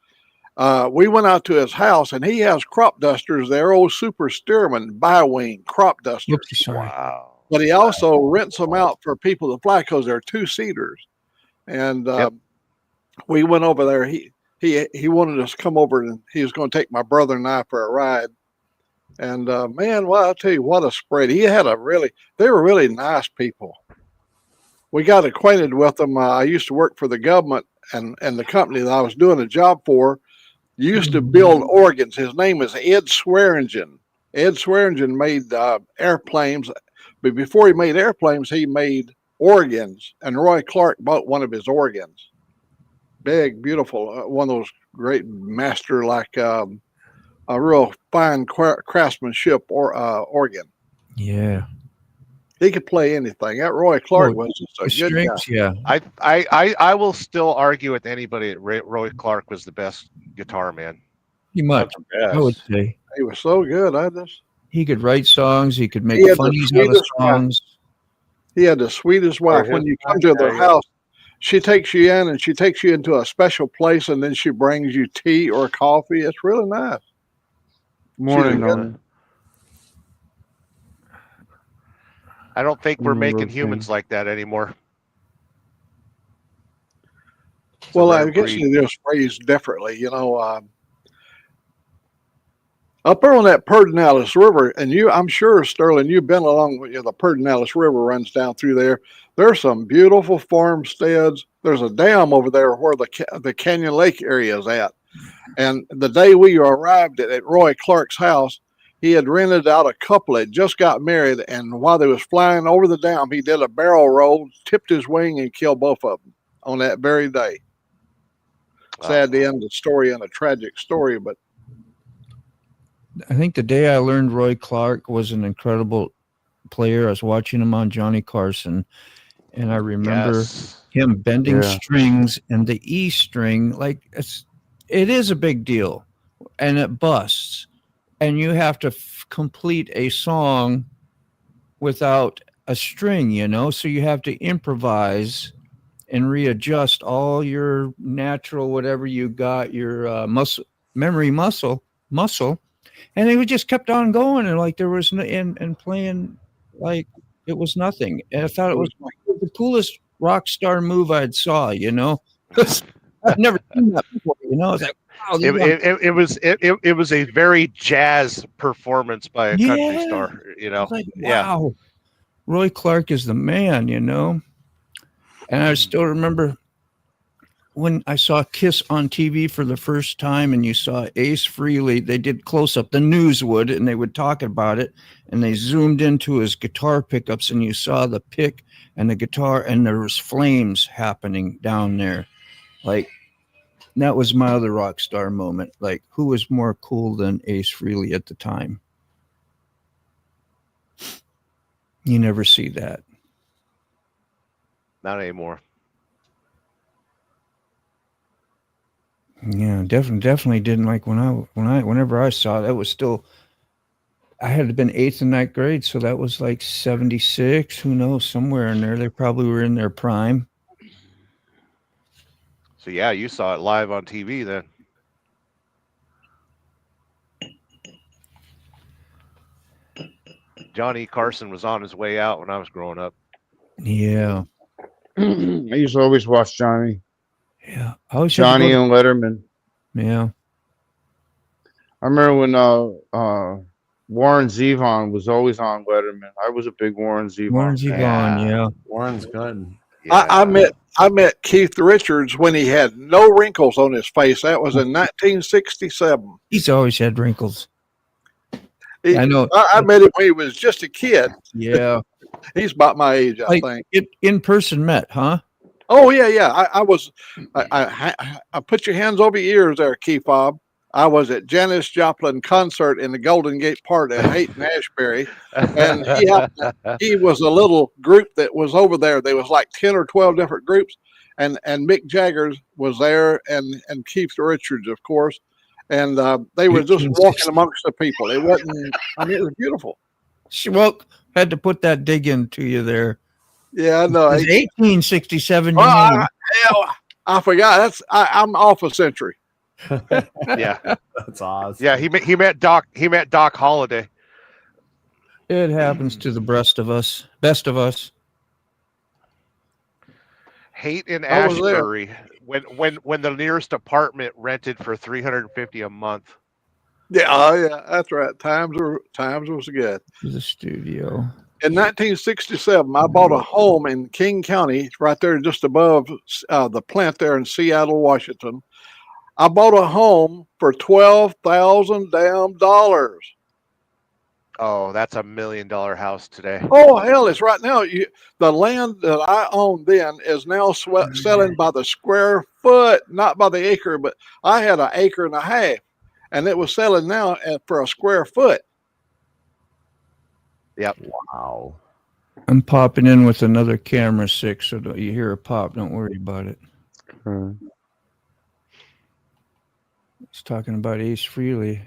We went out to his house, and he has crop dusters there, old Super Stearman bi-wing crop dusters. Oops, sorry. Wow. But he also rents them out for people to fly because they're 2-seaters. And we went over there. He wanted us to come over, and he was going to take my brother and I for a ride. And man, well, I'll tell you what a spread. They were really nice people. We got acquainted with them. I used to work for the government, and the company that I was doing a job for used to build organs. His name is Ed Swearingen. Ed Swearingen made airplanes, but before he made airplanes, he made organs, and Roy Clark bought one of his organs. Big, beautiful, one of those great master, like a real fine craftsmanship organ. Yeah. He could play anything. That Roy Clark was just a good guy. Yeah. I will still argue with anybody that Roy Clark was the best guitar man. He much. I would say he was so good. He could write songs. He could make funnies out of songs. He had the sweetest wife. When you come to their house, she takes you in, and she takes you into a special place, and then she brings you tea or coffee. It's really nice. Morning. I don't think we're making humans like that anymore. Well, I guess they're phrased differently, up there on that Pedernales River, and I'm sure, Sterling, you've been along with the Pedernales River runs down through there. There's some beautiful farmsteads. There's a dam over there where the Canyon Lake area is at. And the day we arrived at Roy Clark's house, he had rented out a couple that just got married, and while they was flying over the dam, he did a barrel roll, tipped his wing, and killed both of them on that very day. Sad to end the story in a tragic story, but I think the day I learned Roy Clark was an incredible player. I was watching him on Johnny Carson, and I remember him bending strings, and the E string, like it is a big deal, and it busts. And you have to complete a song without a string, so you have to improvise and readjust all your natural, whatever you got, your memory muscle, and they just kept on going, and like there was and playing like it was nothing. And I thought it was the coolest rock star move I'd saw, I've never seen that before, It's like, wow, it was a very jazz performance by a country star, Like, wow, Roy Clark is the man, And I still remember when I saw Kiss on TV for the first time, and you saw Ace Frehley. They did close up, the news would, and they would talk about it, and they zoomed into his guitar pickups, and you saw the pick and the guitar, and there was flames happening down there, like. That was my other rock star moment. Like, who was more cool than Ace Frehley at the time? You never see that. Not anymore. Yeah, definitely didn't. Like whenever I saw it, that was still. I had been 8th and 9th grade, so that was like 76. Who knows? Somewhere in there, they probably were in their prime. So yeah, you saw it live on TV then. Johnny Carson was on his way out when I was growing up. Yeah. I used to always watch Johnny. Yeah. Johnny and Letterman. Yeah. I remember when Warren Zevon was always on Letterman. I was a big Warren Zevon fan. Yeah. Warren's good. Yeah. I met Keith Richards when he had no wrinkles on his face. That was in 1967. He's always had wrinkles. I know. I met him when he was just a kid. Yeah. He's about my age, I think. In person met, huh? Oh, yeah. I put your hands over your ears there, Keith Bob. I was at Janis Joplin concert in the Golden Gate Park at Haight Ashbury, and he was a little group that was over there. There was like 10 or 12 different groups, and Mick Jagger was there, and Keith Richards, of course. and they were just walking amongst the people. It wasn't. I mean, it was beautiful. Well, had to put that dig into you there. Yeah, I know. 1867. I forgot. I'm off a century. Yeah, that's awesome. Yeah, he met Doc. He met Doc Holliday. It happens to the best of us. Haight in Ashbury, when the nearest apartment rented for $350 a month. Yeah, yeah, that's right. Times was good. The studio. In 1967, I bought a home in King County, right there just above the plant there in Seattle, Washington. I bought a home for $12,000 damn dollars. Oh, that's $1 million house today. Oh hell, it's right now. The land that I owned then is now selling by the square foot, not by the acre. But I had an acre and a half, and it was selling now for a square foot. Yep. Wow. I'm popping in with another camera 6, so you hear a pop. Don't worry about it. It's talking about Ace Frehley.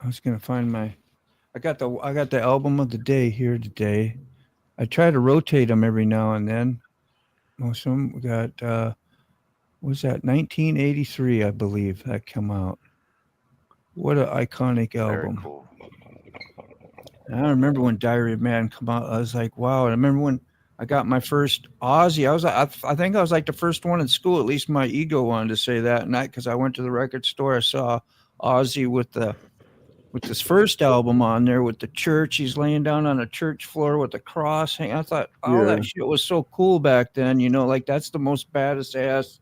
I was gonna find my. I got the album of the day here today. I try to rotate them every now and then. Most of them we got. Was that 1983? I believe that came out. What an iconic album! Very cool. I remember when Diary of Man came out. I was like, wow. I remember when I got my first Ozzy. I think I was like the first one in school. At least my ego wanted to say that night because I went to the record store. I saw Ozzy with this first album on there with the church. He's laying down on a church floor with a cross hanging. I thought, that shit was so cool back then. Like that's the most baddest ass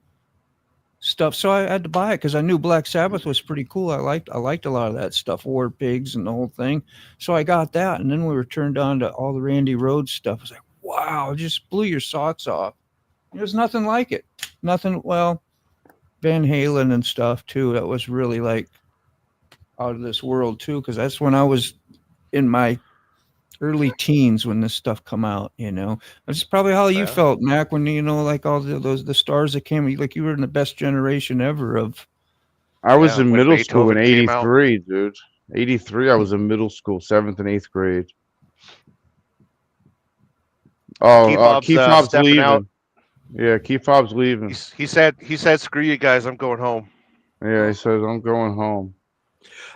stuff. So I had to buy it because I knew Black Sabbath was pretty cool. I liked a lot of that stuff, War Pigs and the whole thing. So I got that, and then we were turned on to all the Randy Rhoads stuff. I was like, wow, it just blew your socks off. There's nothing like it. Nothing. Well, Van Halen and stuff too. That was really like out of this world too, because that's when I was in my early teens when this stuff come out. That's probably how you felt, Mac, when like all the stars that came. Like you were in the best generation ever of. I was in middle school in '83, dude. '83, I was in middle school, 7th and 8th grade. Oh, Keith Bob's leaving. Out. Yeah, Keith Bob's leaving. He said, "Screw you guys, I'm going home." Yeah, he says, "I'm going home."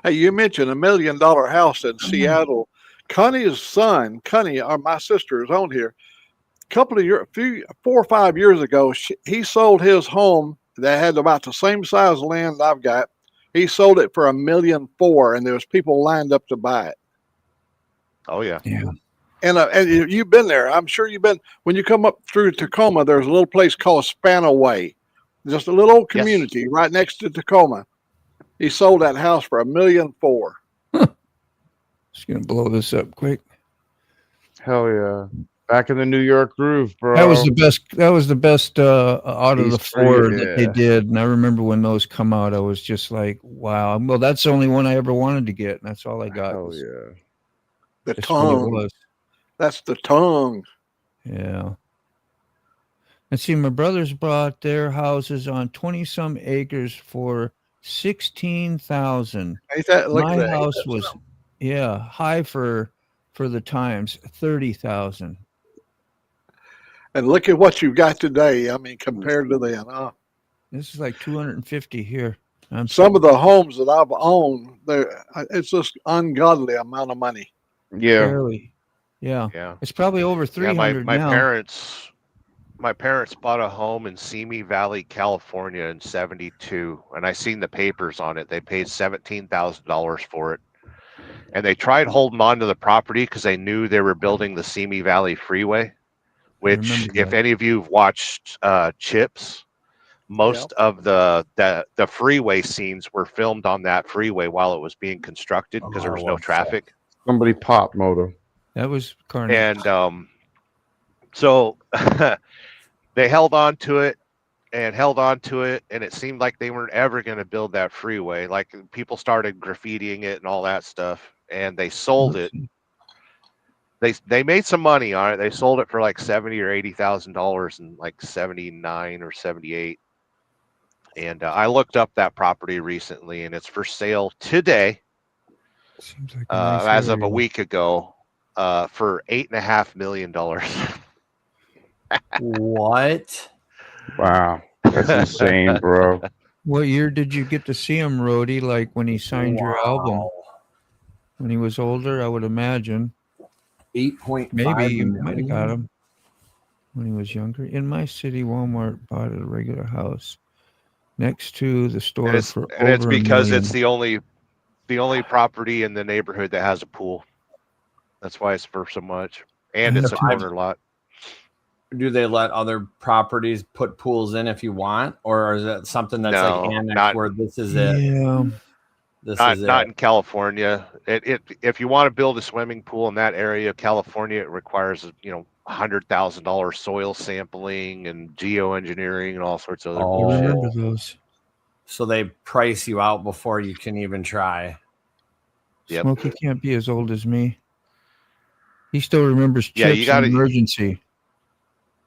Hey, you mentioned $1 million house in Seattle. Connie's son, my sister, is on here. 4 or 5 years ago, he sold his home that had about the same size land I've got. He sold it for $1.4 million, and there was people lined up to buy it. Oh yeah. And you've been there. I'm sure you've been. When you come up through Tacoma, there's a little place called Spanaway, just a little community right next to Tacoma. He sold that house for $1.4 million. Just gonna blow this up quick. Hell yeah! Back in the New York groove, bro. That was the best out of the 4 that they did. And I remember when those come out, I was just like, wow. Well, that's the only one I ever wanted to get, and that's all I got. Hell yeah! The tongue. That's the tongue. Yeah. And see, my brothers bought their houses on 20-some acres for $16,000. My house was, high for the times, $30,000. And look at what you've got today. I mean, compared to then, this is like 250 here. Some of the homes that I've owned, it's just ungodly amount of money. Yeah. Barely. Yeah. It's probably over 300 my now. My parents bought a home in Simi Valley, California in '72, and I seen the papers on it. They paid $17,000 for it, and they tried holding on to the property because they knew they were building the Simi Valley Freeway. Which, if any of you have watched Chips, most of the freeway scenes were filmed on that freeway while it was being constructed because there was no traffic. Somebody popped Moto. That was carnage. And so they held on to it, and it seemed like they weren't ever going to build that freeway. Like people started graffitiing it and all that stuff, and they sold it. They made some money on it. They sold it for like $70,000 or $80,000 in like '79 or '78. And I looked up that property recently, and it's for sale today. Seems like a nice as of a area. week ago, for $8.5 million. What? Wow, that's insane, bro. What year did you get to see him, Rhodey? Like when he signed your album? When he was older, I would imagine. 8.5 Maybe you million. might have got him when he was younger. In my city, Walmart bought a regular house next to the store And for it's over because $1 million. it's the only property in the neighborhood that has a pool. That's why it's for so much. And it's a corner lot. Do they let other properties put pools in if you want, or is it something that's like annexed where this is it? Yeah. Not in California. If you want to build a swimming pool in that area of California, it requires $100,000 soil sampling and geoengineering and all sorts of other bullshit. I remember those. So they price you out before you can even try. Yep. Smokey can't be as old as me. He still remembers Yeah, chips and emergency.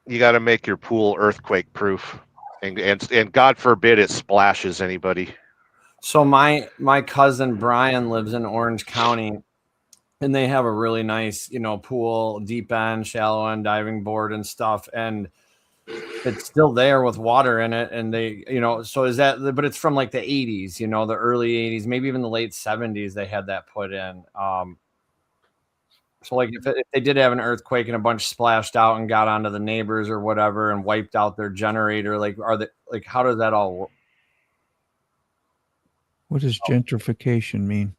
You got to make your pool earthquake proof, and God forbid it splashes anybody. So my cousin Brian lives in Orange County, and they have a really nice, pool, deep end, shallow end, diving board and stuff, and it's still there with water in it. And they, so is that? But it's from like the 80s, the early 80s, maybe even the late 70s. They had that put in. So like if they did have an earthquake and a bunch splashed out and got onto the neighbors or whatever and wiped out their generator, how does that all work? What does gentrification mean?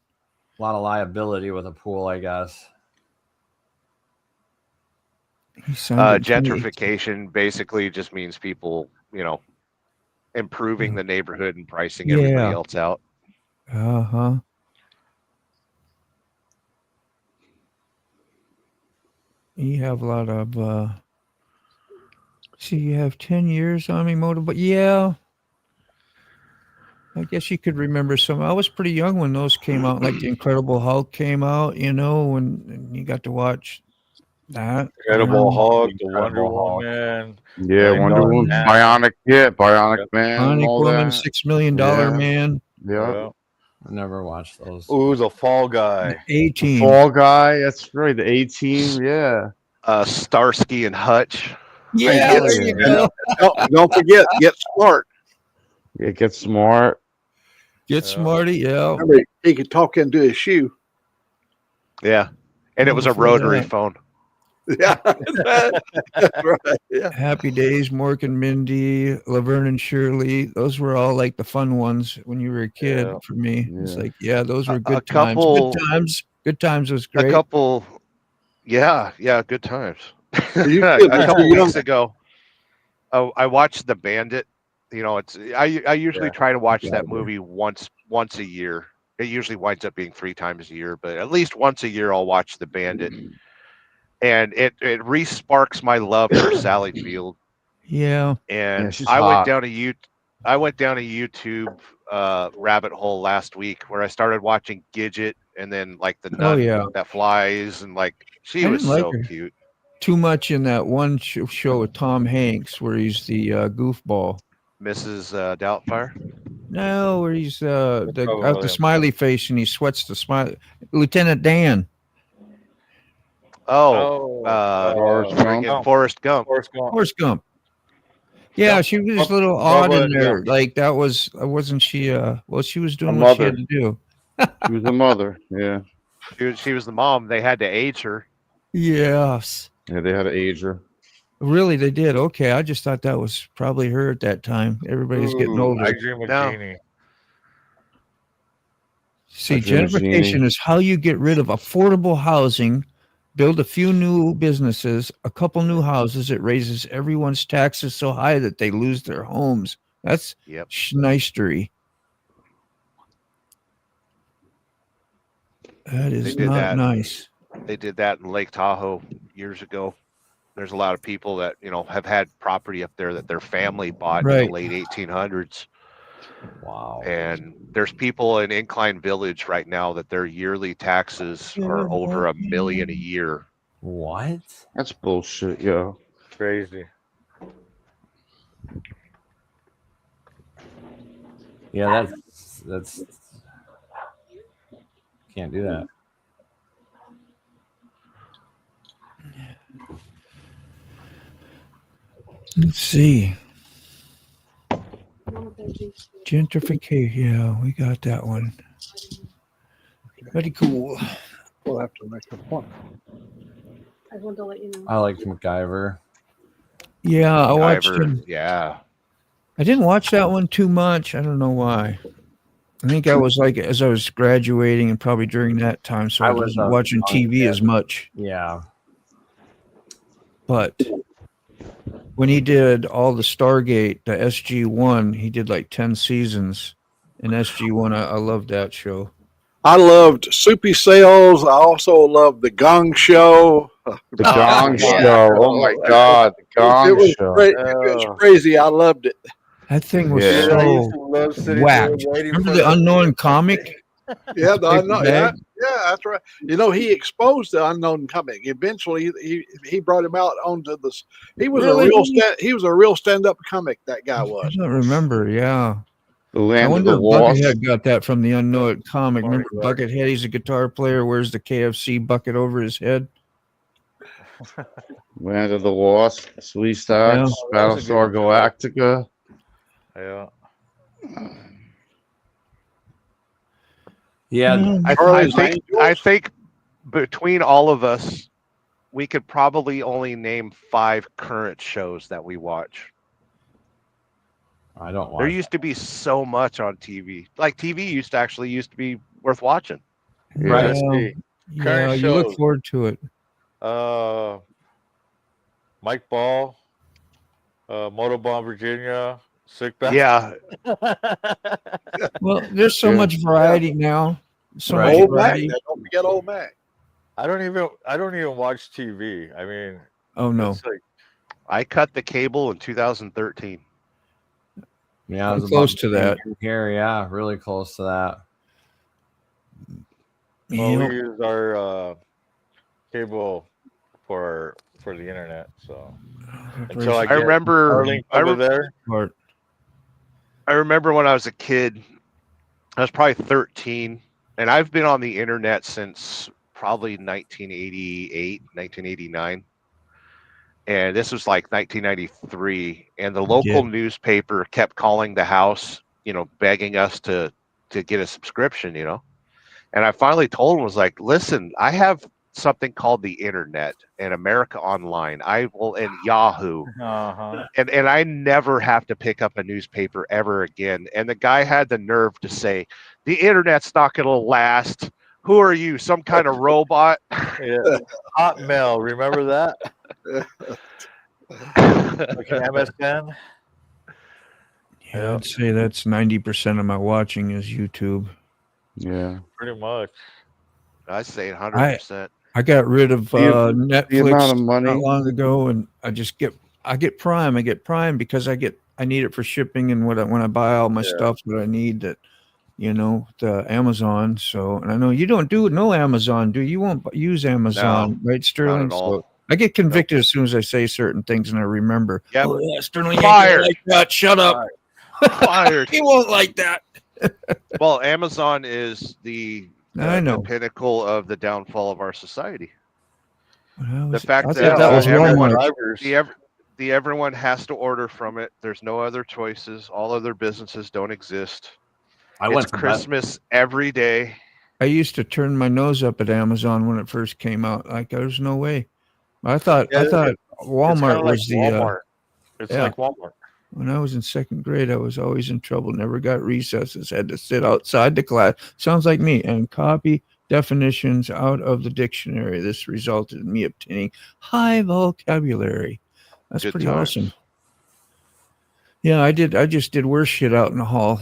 A lot of liability with a pool, I guess. Gentrification basically just means people, improving the neighborhood and pricing everybody else out. Uh-huh. You have a lot of you have 10 years on me, Moto, but yeah. I guess you could remember some. I was pretty young when those came out, like the Incredible Hulk came out, when you got to watch that. Incredible Hulk, the Wonder Woman. Yeah, Wonder Woman, Bionic Man, Bionic all Woman, that. $6 million Man. Yeah. I never watched those. Ooh, the Fall Guy. The A-Team. Fall Guy, that's right. The A-Team, yeah. Starsky and Hutch. Yeah, there you go. Don't forget, Get Smart. Yeah, Get Smart. Get Smarty, yeah. Remember, he could talk into his shoe. Yeah, and it was a rotary phone. Yeah, that's right. Yeah. Happy Days, Mork and Mindy, Laverne and Shirley. Those were all like the fun ones when you were a kid for me. It's like, those were good times. Good times. Good times was great. Good times. A couple weeks ago, I watched The Bandit. I usually try to watch that movie once a year. It usually winds up being 3 times a year, but at least once a year I'll watch The Bandit. And it re-sparks my love for Sally Field. Yeah. And she's I hot. went down a YouTube rabbit hole last week where I started watching Gidget and then like the nun that flies, and like she was so cute. Too much in that one show with Tom Hanks where he's the goofball. Mrs. Doubtfire? No, where he's the smiley face and he sweats the smile. Lieutenant Dan. Forrest Gump. Forrest Gump. Yeah, she was a little odd in there. Like that wasn't she? She was doing what she had to do. She was the mother. Yeah. She was the mom. They had to age her. Yes. Yeah, they had to age her. Really, they did. Okay, I just thought that was probably her at that time. Everybody's getting older. I Dream of Jeannie. See, gentrification is how you get rid of affordable housing, build a few new businesses, a couple new houses. It raises everyone's taxes so high that they lose their homes. That's schnistery. That is not nice. They did that in Lake Tahoe years ago. There's a lot of people that, have had property up there that their family bought in the late 1800s. Wow. And there's people in Incline Village right now that their yearly taxes are over $1 million a year. What? That's bullshit, yo. Crazy. Yeah, that's can't do that. Let's see. Gentrification. Yeah, we got that one. Pretty cool. We'll have to make a point. I wanted to let you know. I liked MacGyver. Yeah, I watched him. Yeah. I didn't watch that one too much. I don't know why. I think I was like, as I was graduating and probably during that time, so I wasn't watching TV as much. Yeah. But when he did all the Stargate, the SG-1, he did like 10 seasons in SG-1. I loved that show. I loved Soupy Sales. I also loved the Gong Show. The Gong Show. Oh my God, the Gong Show. It was crazy. I loved it. That thing was so whacked. Remember the Unknown comic? Yeah, the Unknown. Yeah, that's right. You know, he exposed the Unknown comic. Eventually, he brought him out onto this. He was a real stand-up comic. That guy was. I don't remember. Yeah. The Land I wonder of the Lost. Buckethead got that from the Unknown comic. Remember Buckethead? He's a guitar player. Wears the KFC bucket over his head. Land of the Lost, Sweet Stars, Battlestar Galactica. Yeah. Yeah, I think between all of us, we could probably only name 5 current shows that we watch. I don't watch. There used to be so much on TV. Like TV used to be worth watching. Right. Yeah, you look forward to it. Mike Ball, Motorbomb Virginia, Sick Back. Yeah. Well, there's so much variety now. So much Old variety. Mac. Don't forget Old Mac. I don't even watch TV. I mean, oh no. Like, I cut the cable in 2013. Yeah, I was close to that. Here, yeah, really close to that. Well, we use our cable for the internet, so until I remember there. I remember when I was a kid, I was probably 13, and I've been on the internet since probably 1988, 1989. And this was like 1993, and the local newspaper kept calling the house, begging us to get a subscription, And I finally told him, was like, listen, I have something called the internet and America Online. And Yahoo. Uh-huh. And I never have to pick up a newspaper ever again. And the guy had the nerve to say, the internet's not going to last. Who are you? Some kind of robot? Yeah. Hotmail, remember that? Like MSN? Yeah, I'd say that's 90% of my watching is YouTube. Yeah. Pretty much. I say 100%. I got rid of Netflix the amount of money not long ago, and I get Prime. I get Prime because I need it for shipping and when I buy all my stuff that I need that the Amazon. So, and I know you don't do no Amazon, do you? Won't use Amazon, right, Sterling? Not at all. So I get convicted as soon as I say certain things, and I remember. Yep. Oh yeah, Sterling, fired. Like that. Shut up. Fired. He won't like that. Well, Amazon is the pinnacle of the downfall of our society. The fact that was Walmart. Everyone has to order from it. There's no other choices. All other businesses don't exist. It's Christmas every day. I used to turn my nose up at Amazon when it first came out. Like, there's no way. I thought Walmart was the Walmart. It's like Walmart. When I was in second grade, I was always in trouble. Never got recesses. Had to sit outside the class. Sounds like me. And copy definitions out of the dictionary. This resulted in me obtaining high vocabulary. That's pretty awesome. Yeah, I just did worse shit out in the hall.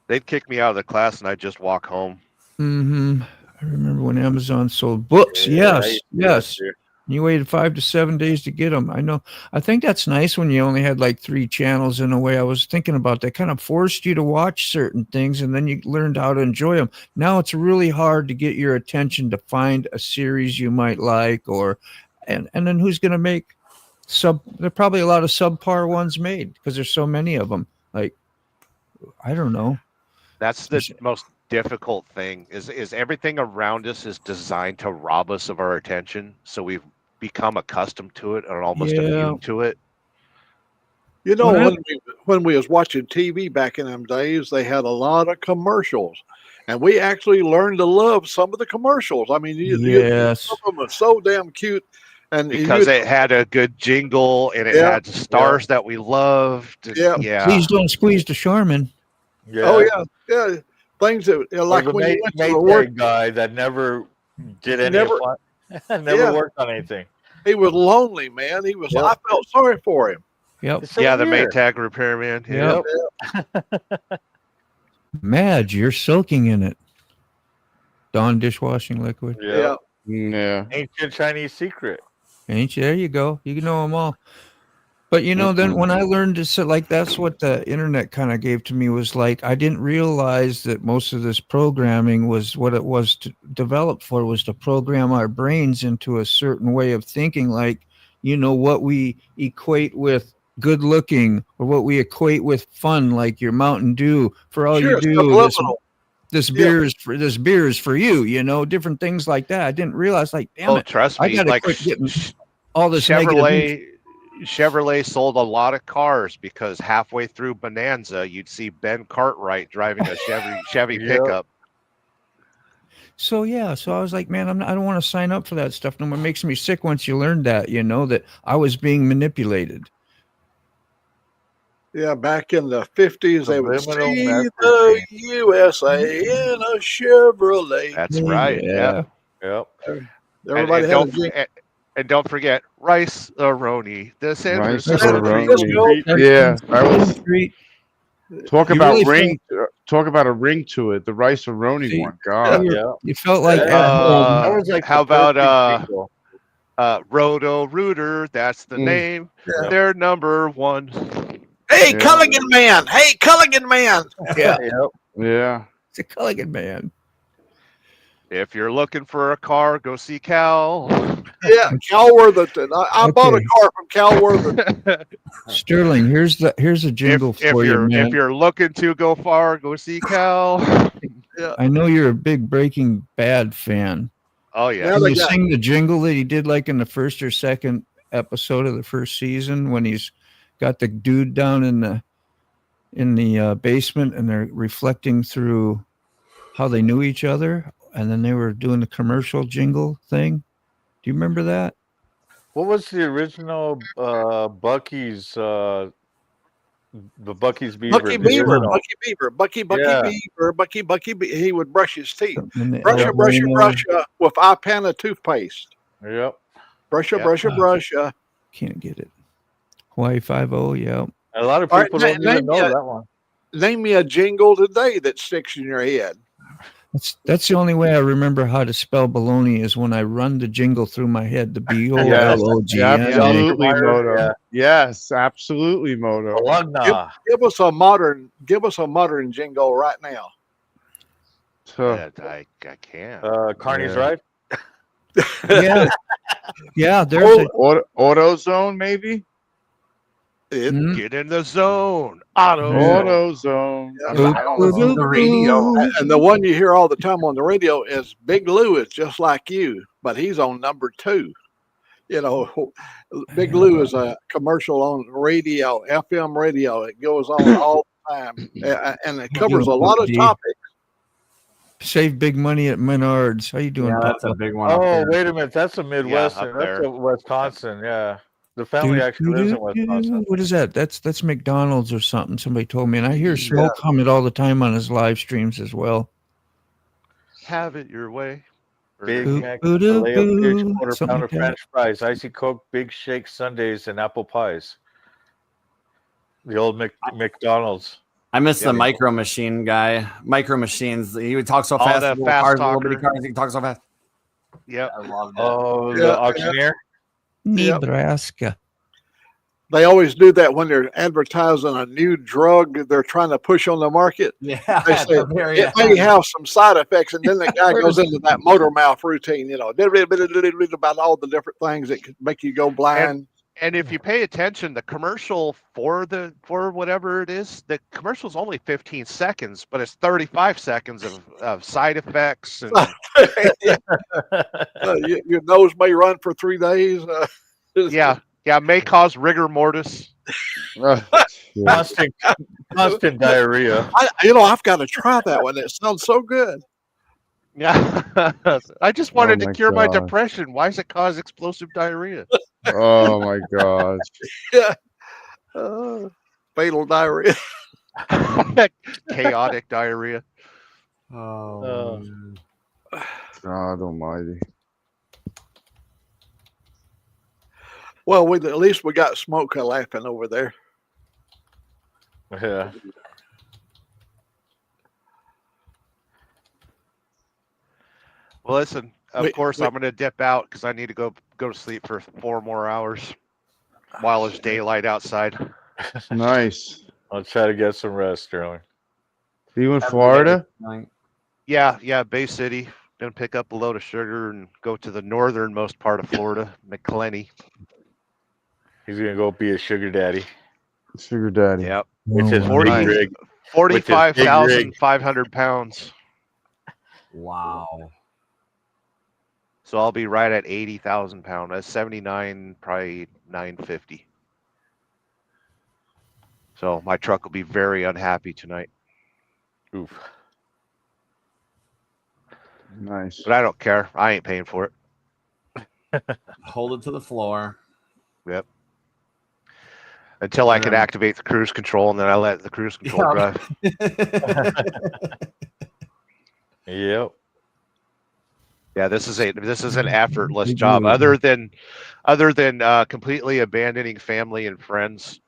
They'd kick me out of the class and I'd just walk home. Mm-hmm. I remember when Amazon sold books. Yes. You waited 5 to 7 days to get them. I know. I think that's nice when you only had like 3 channels in a way. I was thinking about that. Kind of forced you to watch certain things and then you learned how to enjoy them. Now it's really hard to get your attention to find a series you might like and then who's going to make there are probably a lot of subpar ones made because there's so many of them. Like I don't know. That's the most difficult thing is everything around us is designed to rob us of our attention. So we've become accustomed to it and almost immune to it. You know, when we was watching TV back in them days, they had a lot of commercials, and we actually learned to love some of the commercials. I mean, some of them are so damn cute, and because it had a good jingle and it had stars that we loved. And, Please don't squeeze the Charmin. Yeah. Oh yeah. Things that like the when you went to the Maytag work guy that never did any never worked on anything. He was lonely, man. He was. I felt sorry for him. Yep. So the Maytag repairman. Yep. Madge, you're soaking in it. Dawn dishwashing liquid. Yeah. Ancient Chinese secret. There you go. You know them all. But then when I learned to sit like that's what the internet kind of gave to me was like I didn't realize that most of this programming was what it was developed for was to program our brains into a certain way of thinking, like what we equate with good looking or what we equate with fun, like your Mountain Dew. For all you do, this beer is for you. Different things like that. I didn't realize, like, damn it, trust me, I gotta quit getting all this Chevrolet sold a lot of cars because halfway through Bonanza, you'd see Ben Cartwright driving a Chevy pickup. So I was like, man, I don't want to sign up for that stuff no more. It makes me sick once you learn that, that I was being manipulated. Yeah, back in the 50s, they would see the USA in a Chevrolet. That's right. Yeah. Yep. Everybody had a drink. And don't forget Rice-A-Roni, the San Francisco. Yeah, talk about ring. Talk about a ring to it. The Rice-A-Roni one. God, you felt like that was like. How about Roto-Rooter? That's the name. Yeah. They're number one. Hey, Culligan Man! Hey, Culligan Man! Yeah. It's a Culligan Man. If you're looking for a car, go see Cal. Yeah, Cal Worthington. I bought a car from Cal Worthington. Sterling, here's a jingle for you, man. If you're looking to go far, go see Cal. I know you're a big Breaking Bad fan. Oh yeah. Can you sing the jingle that he did like in the first or second episode of the first season when he's got the dude down in the basement and they're reflecting through how they knew each other? And then they were doing the commercial jingle thing. Do you remember that? What was the original Bucky's? The Bucky's Beaver. Bucky Beaver. Bucky Beaver. He would brush his teeth. Brush with Ipana toothpaste. Yep. Brush. Can't get it. Hawaii 5-0. Yep. A lot of people don't even know that one. Name me a jingle today that sticks in your head. That's the only way I remember how to spell baloney is when I run the jingle through my head. The B-O-L-O-G. Absolutely, Moto. Yes, absolutely, Moto. Give us a modern jingle right now. I can't. Carney's right. Yeah. There's AutoZone, maybe. Get in the zone. AutoZone. The radio. And the one you hear all the time on the radio is Big Lou is just like you, but he's on number 2. Big Lou is a commercial on radio, FM radio. It goes on all the time, and it covers a lot of topics. Save big money at Menards. How you doing? Yeah, that's a big one. Oh, wait a minute. That's a Midwestern. That's a Wisconsin. Yeah. The family actually lives in Wisconsin. What is that? That's McDonald's or something. Somebody told me, and I hear Smoke comment all the time on his live streams as well. Have it your way. Big Mac, filet-o-fish, quarter-pounder French fries, icy Coke, Big Shake sundaes, and apple pies. The old McDonald's. I miss the Micro Machine guy. Micro Machines. He would talk so fast. The fast talker. He talks so fast. Yep. I love that. Oh, the auctioneer. Nebraska. They always do that when they're advertising a new drug they're trying to push on the market. Yeah, they say it may have some side effects, and then the guy goes into that motor mouth routine, about all the different things that could make you go blind. And if you pay attention, the commercial for whatever it is, the commercial's only 15 seconds, but it's 35 seconds of side effects and your nose may run for 3 days. yeah, may cause rigor mortis. Constant diarrhea. I've got to try that one. It sounds so good. Yeah, I just wanted to cure my depression. Why does it cause explosive diarrhea? Oh my gosh. Yeah. Fatal diarrhea. Chaotic diarrhea. Oh, God almighty. Well, at least we got Smoke laughing over there. Yeah. Well, listen, of course, I'm going to dip out because I need to go to sleep for 4 more hours while it's daylight outside. Nice. I'll try to get some rest, Sterling. Are you in Florida? Yeah, Bay City. Gonna pick up a load of sugar and go to the northernmost part of Florida, McClenny. He's gonna go be a sugar daddy. Sugar daddy. Yep. Which is 45,500 pounds. wow. So I'll be right at 80,000 pounds. That's 79, probably 950. So my truck will be very unhappy tonight. Oof. Nice. But I don't care. I ain't paying for it. Hold it to the floor. Yep. Until I can activate the cruise control, and then I let the cruise control drive. Yep. Yeah, this is an effortless job. Other than completely abandoning family and friends,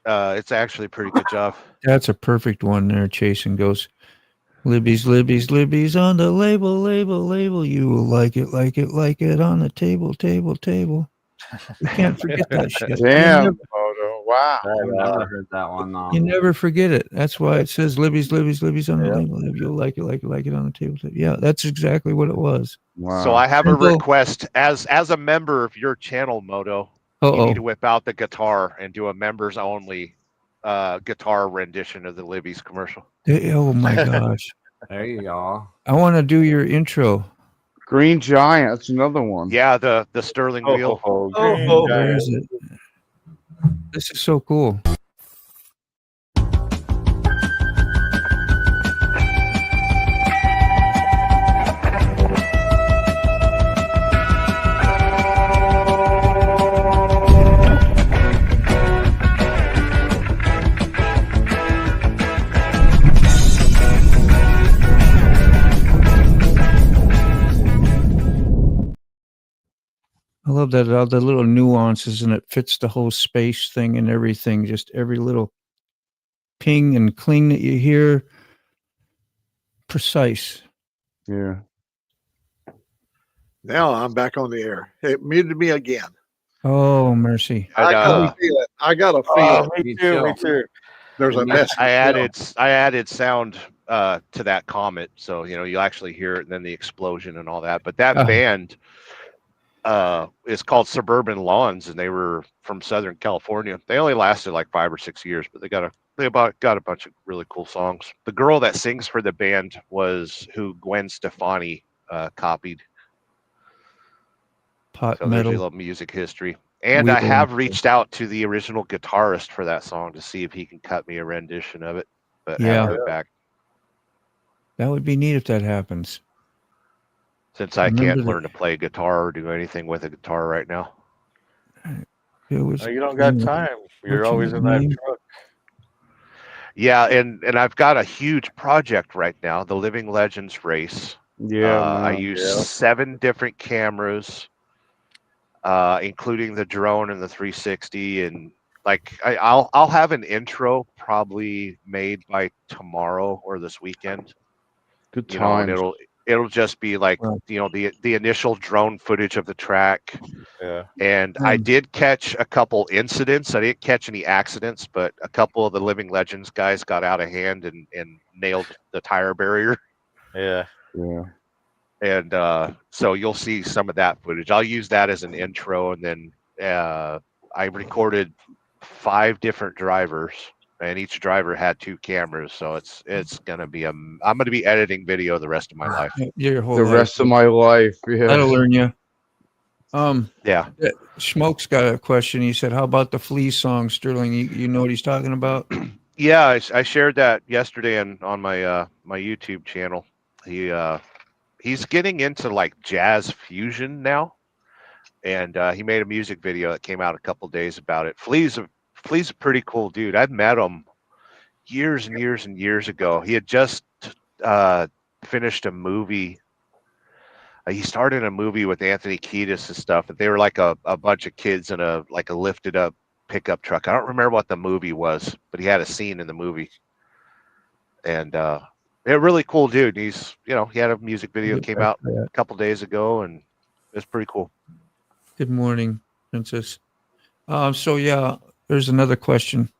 it's actually a pretty good job. That's a perfect one there. Chasing goes, Libby's on the label. You will like it on the table. You can't forget that shit. Damn, Moto. Wow. I've never heard that one. You never forget it. That's why it says Libby's on the label. You'll like it on the table. Yeah, that's exactly what it was. Wow. So I have a request as a member of your channel, Moto. You need to whip out the guitar and do a members only guitar rendition of the Libby's commercial. Oh my gosh. There you go. I want to do your intro. Green Giant. That's another one. Yeah, the Sterling wheel. Where is it? This is so cool. I love that, all the little nuances, and it fits the whole space thing and everything. Just every little ping and cling that you hear, precise. Yeah. Now I'm back on the air. It muted me again. Oh, mercy. I got a feel. Me too. There's a message. I added sound to that comment, so you'll actually hear it, and then the explosion and all that. But that band is called Suburban Lawns, and they were from Southern California. They only lasted like 5 or 6 years, but they got a bunch of really cool songs. The girl that sings for the band was who Gwen Stefani copied. Pot so metal. There's a little music history. And I have reached out to the original guitarist for that song to see if he can cut me a rendition of it, but haven't heard back. That would be neat if that happens. Since I can't learn to play guitar or do anything with a guitar right now. You don't got time. You're always in that truck. Yeah, and I've got a huge project right now, the Living Legends race. Yeah, I use 7 different cameras, including the drone and the 360, and I'll have an intro probably made by tomorrow or this weekend. Good times. It'll just be like the initial drone footage of the track. Yeah. And I did catch a couple incidents. I didn't catch any accidents, but a couple of the Living Legends guys got out of hand and nailed the tire barrier. Yeah. Yeah. And so you'll see some of that footage. I'll use that as an intro, and then I recorded 5 different drivers, and each driver had 2 cameras. So it's gonna be I'm gonna be editing video the rest of my life. Your whole The life. rest of my life. Yeah. That'll learn you. Yeah. Smoke's got a question. He said, "How about the Flea song, Sterling? You know what he's talking about?" Yeah, I shared that yesterday on my my YouTube channel. He's getting into like jazz fusion now, and he made a music video that came out a couple days about it. Flea's a pretty cool dude. I've met him years and years and years ago. He had just finished a movie. He started a movie with Anthony Kiedis and stuff, and they were like a bunch of kids in a lifted up pickup truck. I don't remember what the movie was, but he had a scene in the movie. And a really cool dude. He's, he had a music video that came out a couple days ago, and it's pretty cool. Good morning, Princess. So yeah, there's another question.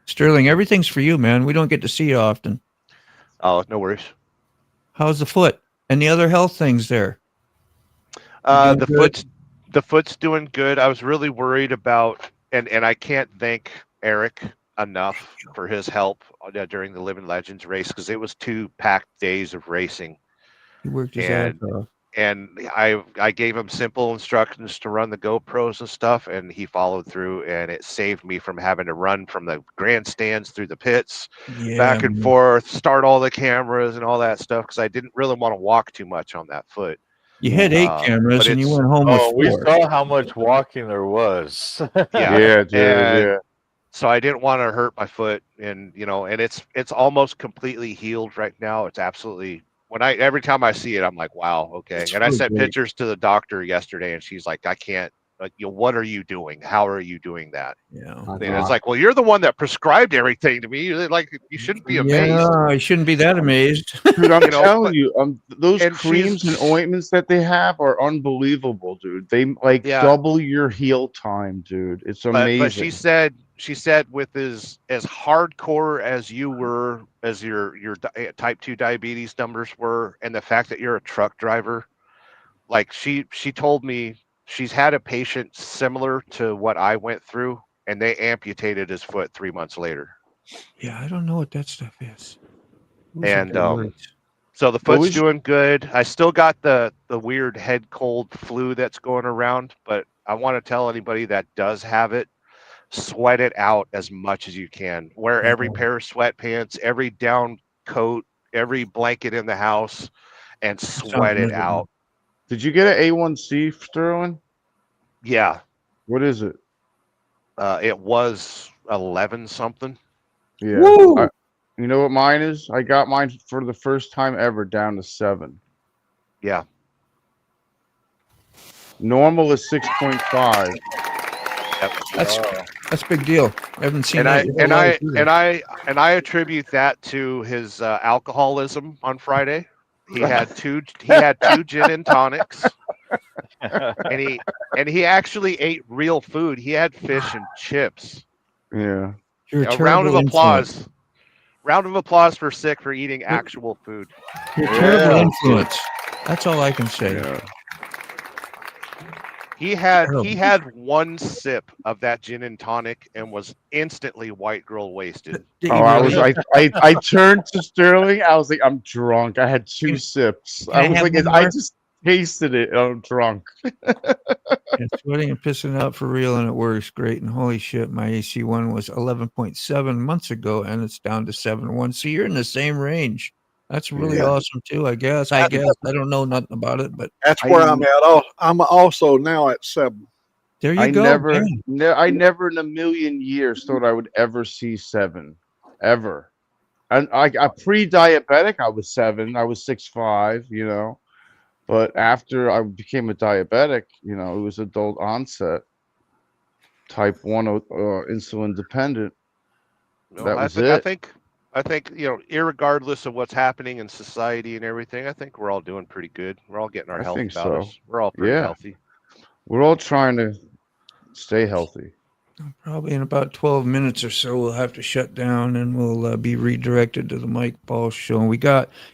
Sterling, everything's for you, man. We don't get to see you often. Oh, no worries. How's the foot and the other health things there? The foot's doing good. I was really worried about, and I can't thank Eric enough for his help during the Living Legends race, because it was 2 packed days of racing. He worked his ass off. And I gave him simple instructions to run the GoPros and stuff, and he followed through, and it saved me from having to run from the grandstands through the pits, back and forth, start all the cameras and all that stuff, because I didn't really want to walk too much on that foot. You had 8 cameras and you went home with 4. We saw how much walking there was. Yeah, dude. Yeah. So I didn't want to hurt my foot, and and it's almost completely healed right now. It's absolutely, every time I see it, I'm like, wow, okay. And I sent pictures to the doctor yesterday, and she's like, I can't. What are you doing? How are you doing that? Yeah. And it's like, well, you're the one that prescribed everything to me. Like, you shouldn't be amazed. Yeah, I shouldn't be that amazed. Dude, I'm telling you, those creams and ointments that they have are unbelievable, dude. They double your heal time, dude. It's amazing. But she said with as hardcore as you were, as your type 2 diabetes numbers were, and the fact that you're a truck driver, like she told me she's had a patient similar to what I went through, and they amputated his foot 3 months later. Yeah, I don't know what that stuff is. And so the foot's doing good. I still got the weird head cold flu that's going around, but I want to tell anybody that does have it, sweat it out as much as you can. Wear every pair of sweatpants, every down coat, every blanket in the house, and sweat it out. Did you get an A1C, Sterling? Yeah. What is it? It was 11 something. Yeah. You know what mine is? I got mine for the first time ever down to 7. Yeah. Normal is 6.5. That's a big deal. I haven't seen that. And I attribute that to his alcoholism on Friday. He had two gin and tonics, and he actually ate real food. He had fish and chips. Yeah. A round of applause. Round of applause for Sick for eating actual food. You're a terrible influence. That's all I can say. Yeah. He had 1 sip of that gin and tonic and was instantly white girl wasted. I turned to Sterling. I was like, I'm drunk. I had 2 sips. I was like, I just tasted it. And I'm drunk. It's sweating and pissing out for real, and it works great. And holy shit, my AC1 was 11.7 months ago, and it's down to 7.1. So you're in the same range. That's really awesome too, I guess. I don't know nothing about it, but that's where I'm at. I'm also now at 7. There you go. I never in a million years thought I would ever see 7, ever. And I pre-diabetic, I was 7. I was 6'5", But after I became a diabetic, it was adult onset, type 1 insulin dependent. That was it. I think, irregardless of what's happening in society and everything, I think we're all doing pretty good. We're all getting our health about us. We're all pretty healthy. We're all trying to stay healthy. Probably in about 12 minutes or so, we'll have to shut down, and we'll be redirected to the Mike Paul Show.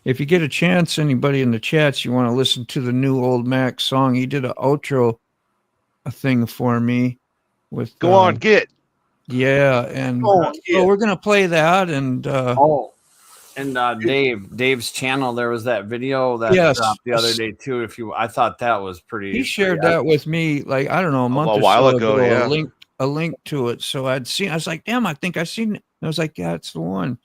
If you get a chance, anybody in the chats, you want to listen to the new Old Mac song, he did an outro thing for me. with Go on, get. Yeah, and so we're gonna play that, and Dave's channel, there was that video that dropped the other day too. I thought that was pretty. He shared that with me, like I don't know, a month or while so ago. Yeah, a link to it. So I was like, damn, I think I seen it. And I was like, yeah, it's the one.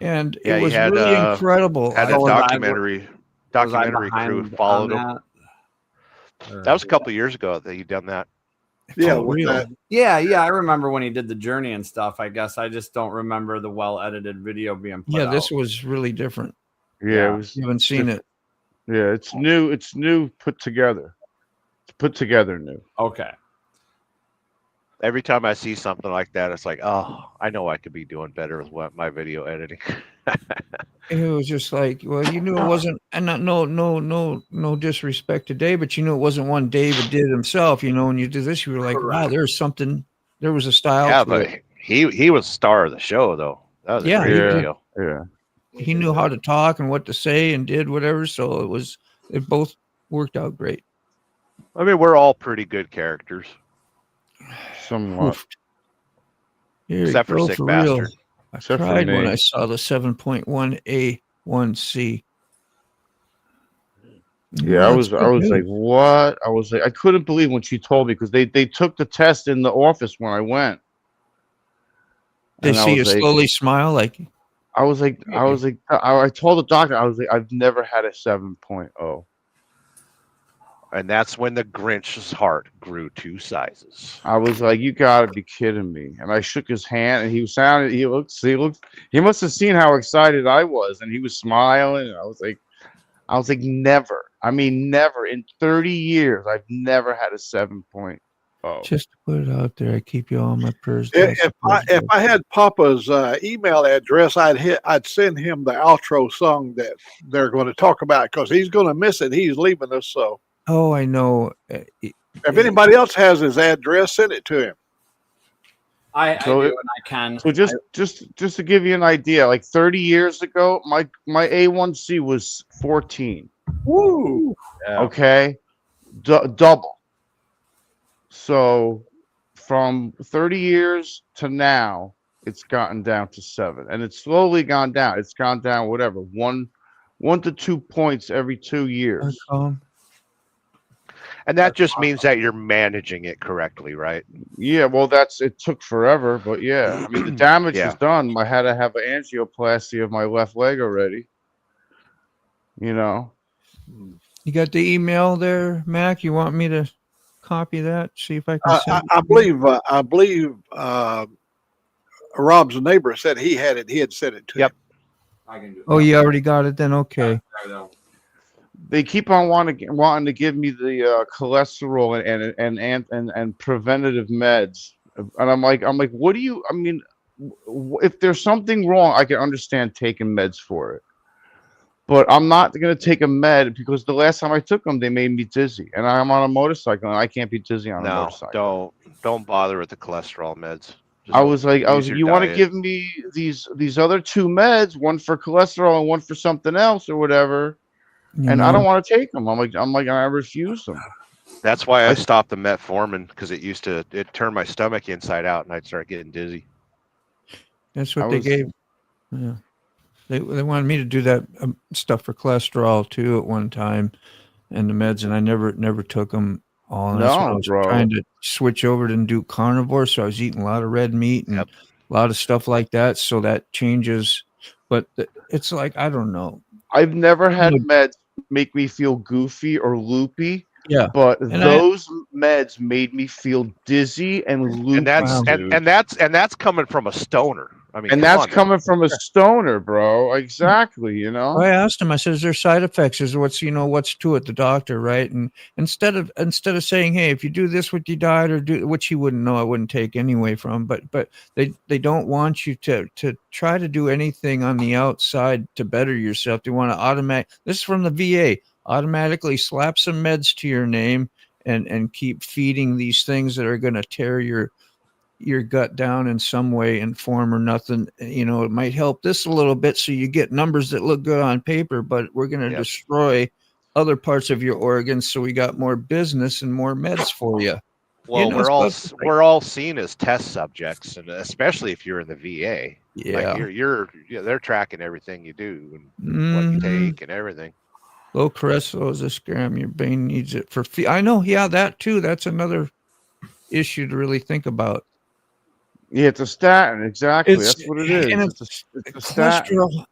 And it was really incredible. Had a documentary crew followed him. That was a couple of years ago that you done that. Yeah, yeah. I remember when he did the journey and stuff. I guess I just don't remember the well-edited video being put out. This was really different. Yeah, you haven't seen it. Yeah, it's new. It's new, put together. It's put together new. Okay. Every time I see something like that, it's like, oh, I know I could be doing better with my video editing. It was just like, well, you knew it wasn't, and no disrespect to Dave, but you knew it wasn't one David did himself. You know, when you do this, you were like, wow, there was a style. Yeah, but he was star of the show, though. That was a great video. Yeah, he knew how to talk and what to say and did whatever. So it both worked out great. I mean, we're all pretty good characters. Somewhat. Except for Sick Bastard. I cried when I saw the 7.1A1C. Yeah, I was like, what? I was like, I couldn't believe when she told me, because they took the test in the office when I went. They see you slowly smile, like. I told the doctor, I was like, I've never had a 7.0. And that's when the Grinch's heart grew 2 sizes. I was like, you gotta be kidding me. And I shook his hand, and he must have seen how excited I was, and he was smiling, and I was like, never. I mean, never in 30 years, I've never had a 7.0. Just to put it out there, I keep you on my prayers. If I had Papa's email address, I'd send him the outro song that they're going to talk about, because he's going to miss it. He's leaving us, so. Oh, I know. If anybody else has his address, send it to him. I do, and I can. So just to give you an idea, like 30 years ago, my A1C was 14. Woo! Yeah. Okay, double. So from 30 years to now, it's gotten down to 7, and it's slowly gone down. It's gone down, whatever, 1 to 2 points every 2 years. And that just means that you're managing it correctly, right? Yeah, well, it took forever, but yeah. I mean, the damage is done. I had to have an angioplasty of my left leg already. You know. You got the email there, Mac? You want me to copy that? See if I can send it? I believe Rob's neighbor said he had it. He had sent it to him. I can do it. Oh, you already got it then? Okay. They keep on wanting to give me the cholesterol and preventative meds, and I'm like, what do you? I mean, if there's something wrong, I can understand taking meds for it, but I'm not going to take a med, because the last time I took them, they made me dizzy, and I'm on a motorcycle, and I can't be dizzy on a motorcycle. Don't bother with the cholesterol meds. I was like, you want to give me these other 2 meds, one for cholesterol and one for something else or whatever. And I don't want to take them. I'm like, I refuse them. That's why I stopped the metformin, because it turned my stomach inside out, and I'd start getting dizzy. That's what they gave. Yeah, they wanted me to do that stuff for cholesterol too at one time, and the meds, and I never took them all. And that's when I was trying to switch over and do carnivore, so I was eating a lot of red meat and a lot of stuff like that. So that changes, but it's like, I don't know. I've never had meds make me feel goofy or loopy. Yeah, but those meds made me feel dizzy and loopy. And that's coming from a stoner. I mean, that's coming from a stoner, bro. Exactly. You know. I asked him. I said, "Is there side effects? Is what's to it?" The doctor, right? And instead of saying, "Hey, if you do this with your diet or do," which he wouldn't know, I wouldn't take anyway from. But they don't want you to try to do anything on the outside to better yourself. They want to This is from the VA. Automatically slap some meds to your name and keep feeding these things that are going to tear your gut down in some way and form or nothing. You know, it might help this a little bit so you get numbers that look good on paper, but we're going to destroy other parts of your organs, so we got more business and more meds for you. Well, we're all seen as test subjects, and especially if you're in the VA. Yeah. Like they're tracking everything you do and what you take and everything. Low cholesterol is a scam. Your brain needs it for I know. Yeah, that too. That's another issue to really think about. Yeah, it's a statin. Exactly. That's what it is. And It's a statin. cholesterol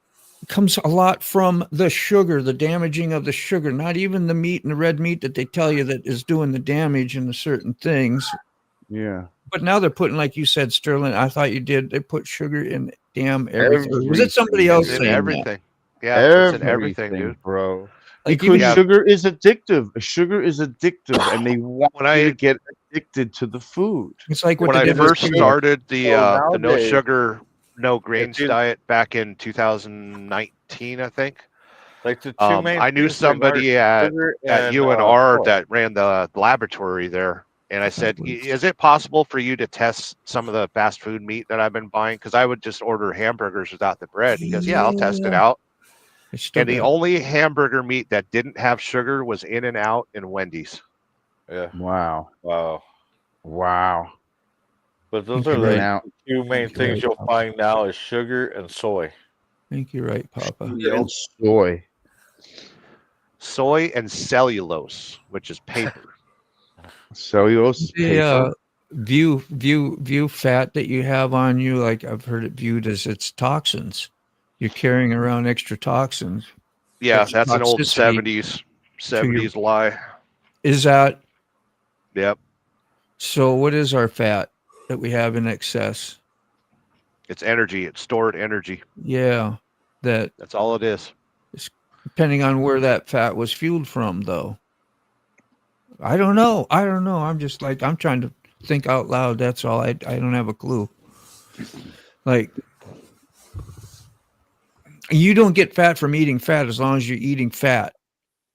comes a lot from the sugar, the damaging of the sugar, not even the meat and the red meat that they tell you that is doing the damage in the certain things. Yeah. But now they're putting, like you said, Sterling, I thought you did, they put sugar in damn everything. Was it somebody else saying everything? That? Yeah, it's in everything, dude. Bro. Like because sugar is addictive. Sugar is addictive, and they want you to get addicted to the food. It's like when I first started the no sugar, no grains diet back in 2019, I think. Like the two main I knew somebody at UNR that ran the laboratory there, and I said, "Is it possible for you to test some of the fast food meat that I've been buying? Because I would just order hamburgers without the bread." He goes, "Yeah, I'll test it out." And the only hamburger meat that didn't have sugar was In-N-Out and Wendy's. Yeah. Wow. But those are the two main things you'll find now is sugar and soy. I think you're right, Papa. Soy and cellulose, which is paper. Cellulose is paper. View fat that you have on you, like I've heard it viewed as it's toxins. You're carrying around extra toxins. Yeah, that's an old 70s lie. Is that? Yep. So what is our fat that we have in excess? It's energy. It's stored energy. Yeah. That's all it is. Depending on where that fat was fueled from, though. I don't know. I'm just like, I'm trying to think out loud. That's all. I don't have a clue. Like, you don't get fat from eating fat as long as you're eating fat.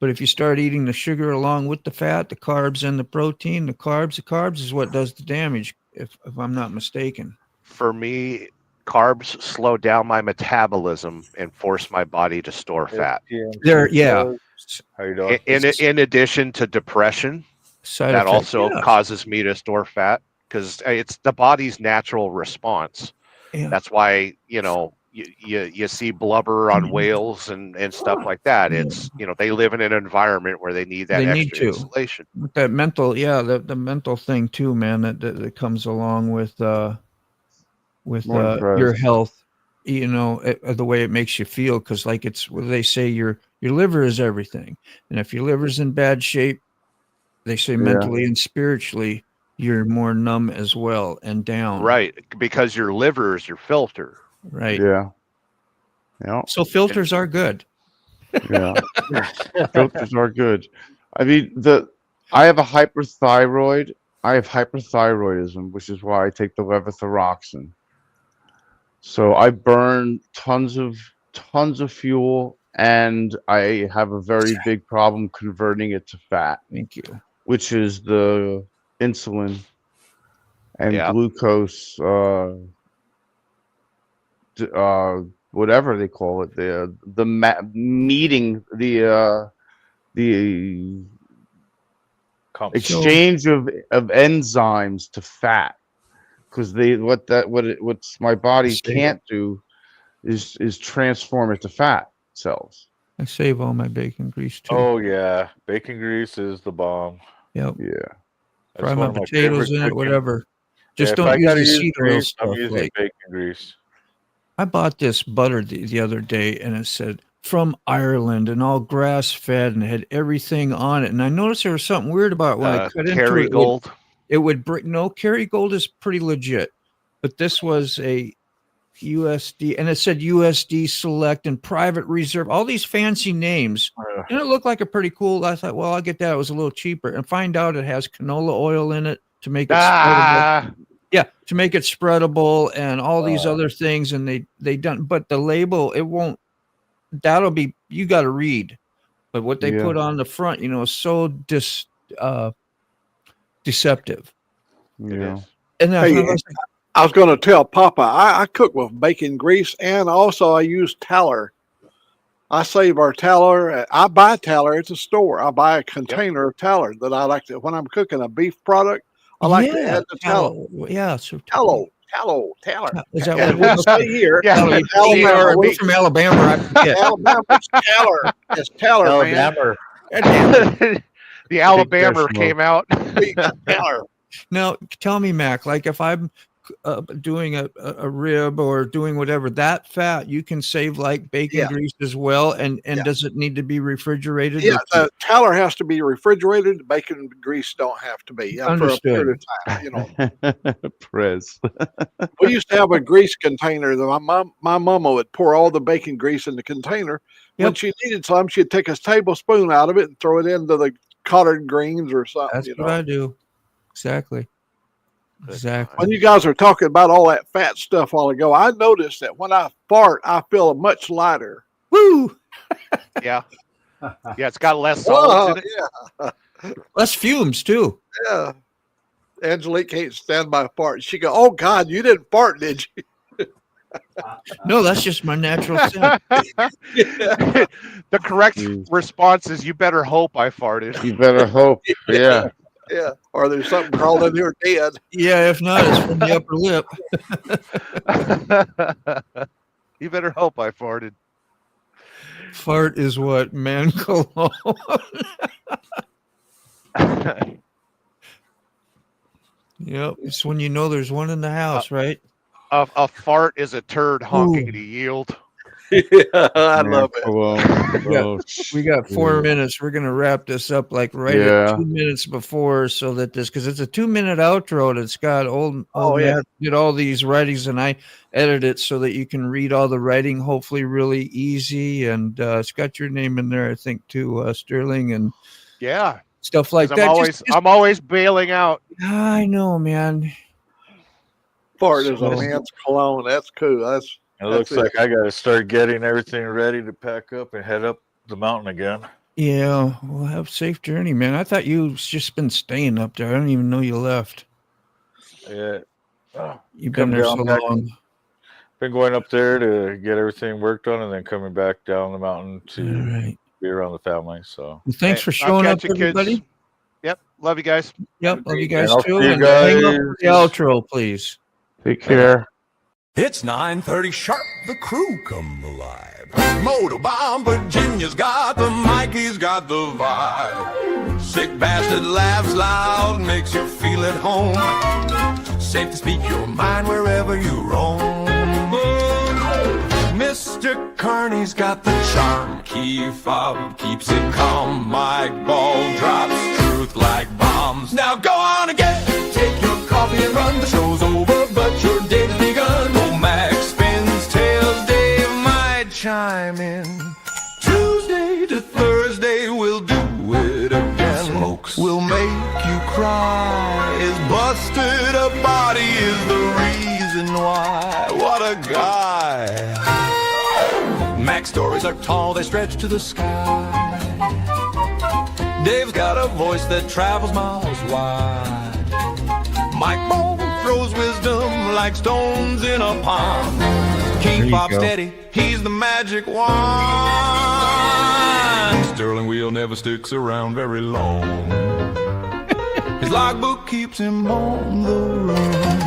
But if you start eating the sugar along with the fat, the carbs and the protein, the carbs is what does the damage, if I'm not mistaken. For me, carbs slow down my metabolism and force my body to store fat. Yeah. How you doing? In addition to depression, that also causes me to store fat because it's the body's natural response. Yeah. That's why, you see blubber on whales and stuff like that. It's, they live in an environment where they need that extra insulation. With that mental, the mental thing too, man, that comes along with your health, the way it makes you feel. Cause like it's what they say, your liver is everything. And if your liver's in bad shape, they say mentally and spiritually, you're more numb as well and down. Right. Because your liver is your filter. Right. Yeah. So filters are good. Yeah. Filters are good. I mean, I have a hyperthyroid. I have hyperthyroidism, which is why I take the levothyroxine. So I burn tons of fuel, and I have a very big problem converting it to fat. Thank you. Which is the insulin and glucose, whatever they call it, the exchange of enzymes to fat, because what my body can't do is transform it to fat cells. I save all my bacon grease too. Oh yeah, bacon grease is the bomb. Yep. Yeah. Fry my potatoes in it, whatever. Just don't use the seed oil stuff. I'm using bacon grease. I bought this butter the other day, and it said from Ireland and all grass fed, and it had everything on it. And I noticed there was something weird about it when I cut into it. Kerrygold. It would bring Kerrygold is pretty legit, but this was a USD, and it said USD Select and Private Reserve, all these fancy names, and it looked like a pretty cool. I thought, well, I'll get that. It was a little cheaper, and find out it has canola oil in it to make it spreadable. Yeah, to make it spreadable and all these other things, and they done. But the label, it won't. That'll be you got to read, but what they put on the front, is so deceptive. Yeah, and I was going to tell Papa, I cook with bacon grease, and also I use tallow. I save our tallow. I buy tallow at the store. I buy a container of tallow that I like to, when I'm cooking a beef product, I like to add the tallow. Yeah, so tallow. Is that And what we'll say here? Yeah. Alabama. We're from Alabama. I forget. Alabama's Taller. It's Taller, man. The Alabama came out. Taller. Now, tell me, Mac, like if I'm doing a rib or doing whatever, that fat you can save like bacon grease as well. And does it need to be refrigerated? Yeah, the tallow has to be refrigerated. The bacon grease don't have to be. Yeah, for a period of time. You know, Prez. we used to have a grease container that my mama would pour all the bacon grease in the container. When she needed some, she'd take a tablespoon out of it and throw it into the collard greens or something. That's what I do. Exactly. When you guys are talking about all that fat stuff a while ago, I noticed that when I fart, I feel much lighter. Woo! Yeah. Yeah, it's got less solids in it. Yeah. Less fumes, too. Yeah. Angelique can't stand my fart. She go, "Oh, God, you didn't fart, did you?" No, that's just my natural sense. The correct response is, "You better hope I farted." You better hope. Yeah. Yeah, or there's something crawled in here dead. Yeah, if not, it's from the upper lip. You better hope I farted. Fart is what? Man cologne. Yep, it's when you know there's one in the house, right? A fart is a turd honking to yield. Yeah, I love it. We got 4 minutes. We're gonna wrap this up like at 2 minutes before, so that because it's a 2-minute outro that's got old Matt did all these writings, and I edit it so that you can read all the writing, hopefully really easy, and it's got your name in there, I think, too, Sterling, and stuff like that. I'm always bailing out. I know, man. Fart is a man's cologne. That's cool. It looks like I got to start getting everything ready to pack up and head up the mountain again. Yeah, well, have a safe journey, man. I thought you've just been staying up there. I don't even know you left. Yeah. You've been there so long. Been going up there to get everything worked on and then coming back down the mountain to be around the family. So well, thanks for showing up, everybody. Kids. Yep. Love you guys. Yep. Love you guys too. And hang up with the outro, please. Take care. It's 9:30 sharp, the crew come alive. Motorbomb Virginia's got the mic, he's got the vibe. Sick bastard laughs loud, makes you feel at home. Safe to speak your mind wherever you roam. Mr. Carney's got the charm, key fob keeps it calm. Mike Ball drops truth like bombs. Now go on again, take your coffee and run. The show's over, but your day's begun. Chime in. Tuesday to Thursday, we'll do it again. Smokes will make you cry. His busted up body is the reason why. What a guy. Mac's stories are tall, they stretch to the sky. Dave's got a voice that travels miles wide. Mike Bone throws wisdom like stones in a pond. King Bob Steady, he's the magic wand. Sterling Wheel never sticks around very long. His logbook keeps him on the run.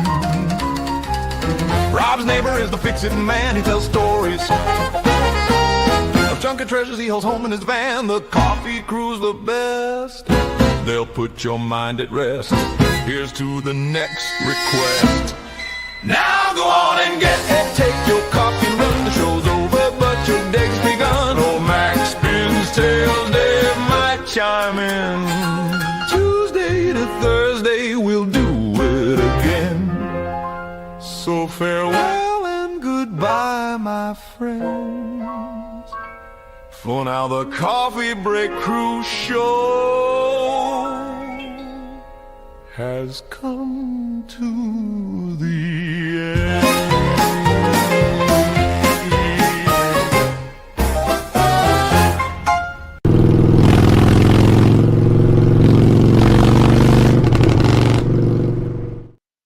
Rob's neighbor is the fix-it man, he tells stories of junket treasures he holds home in his van. The coffee crew's the best, they'll put your mind at rest. Here's to the next request. Now go on and get it. Take your coffee and run. The show's over, but your day's begun. Old Mac spins tails, Dave might chime in. Tuesday to Thursday, we'll do it again. So farewell and goodbye, my friends. For now, the Coffee Break Crew show has come to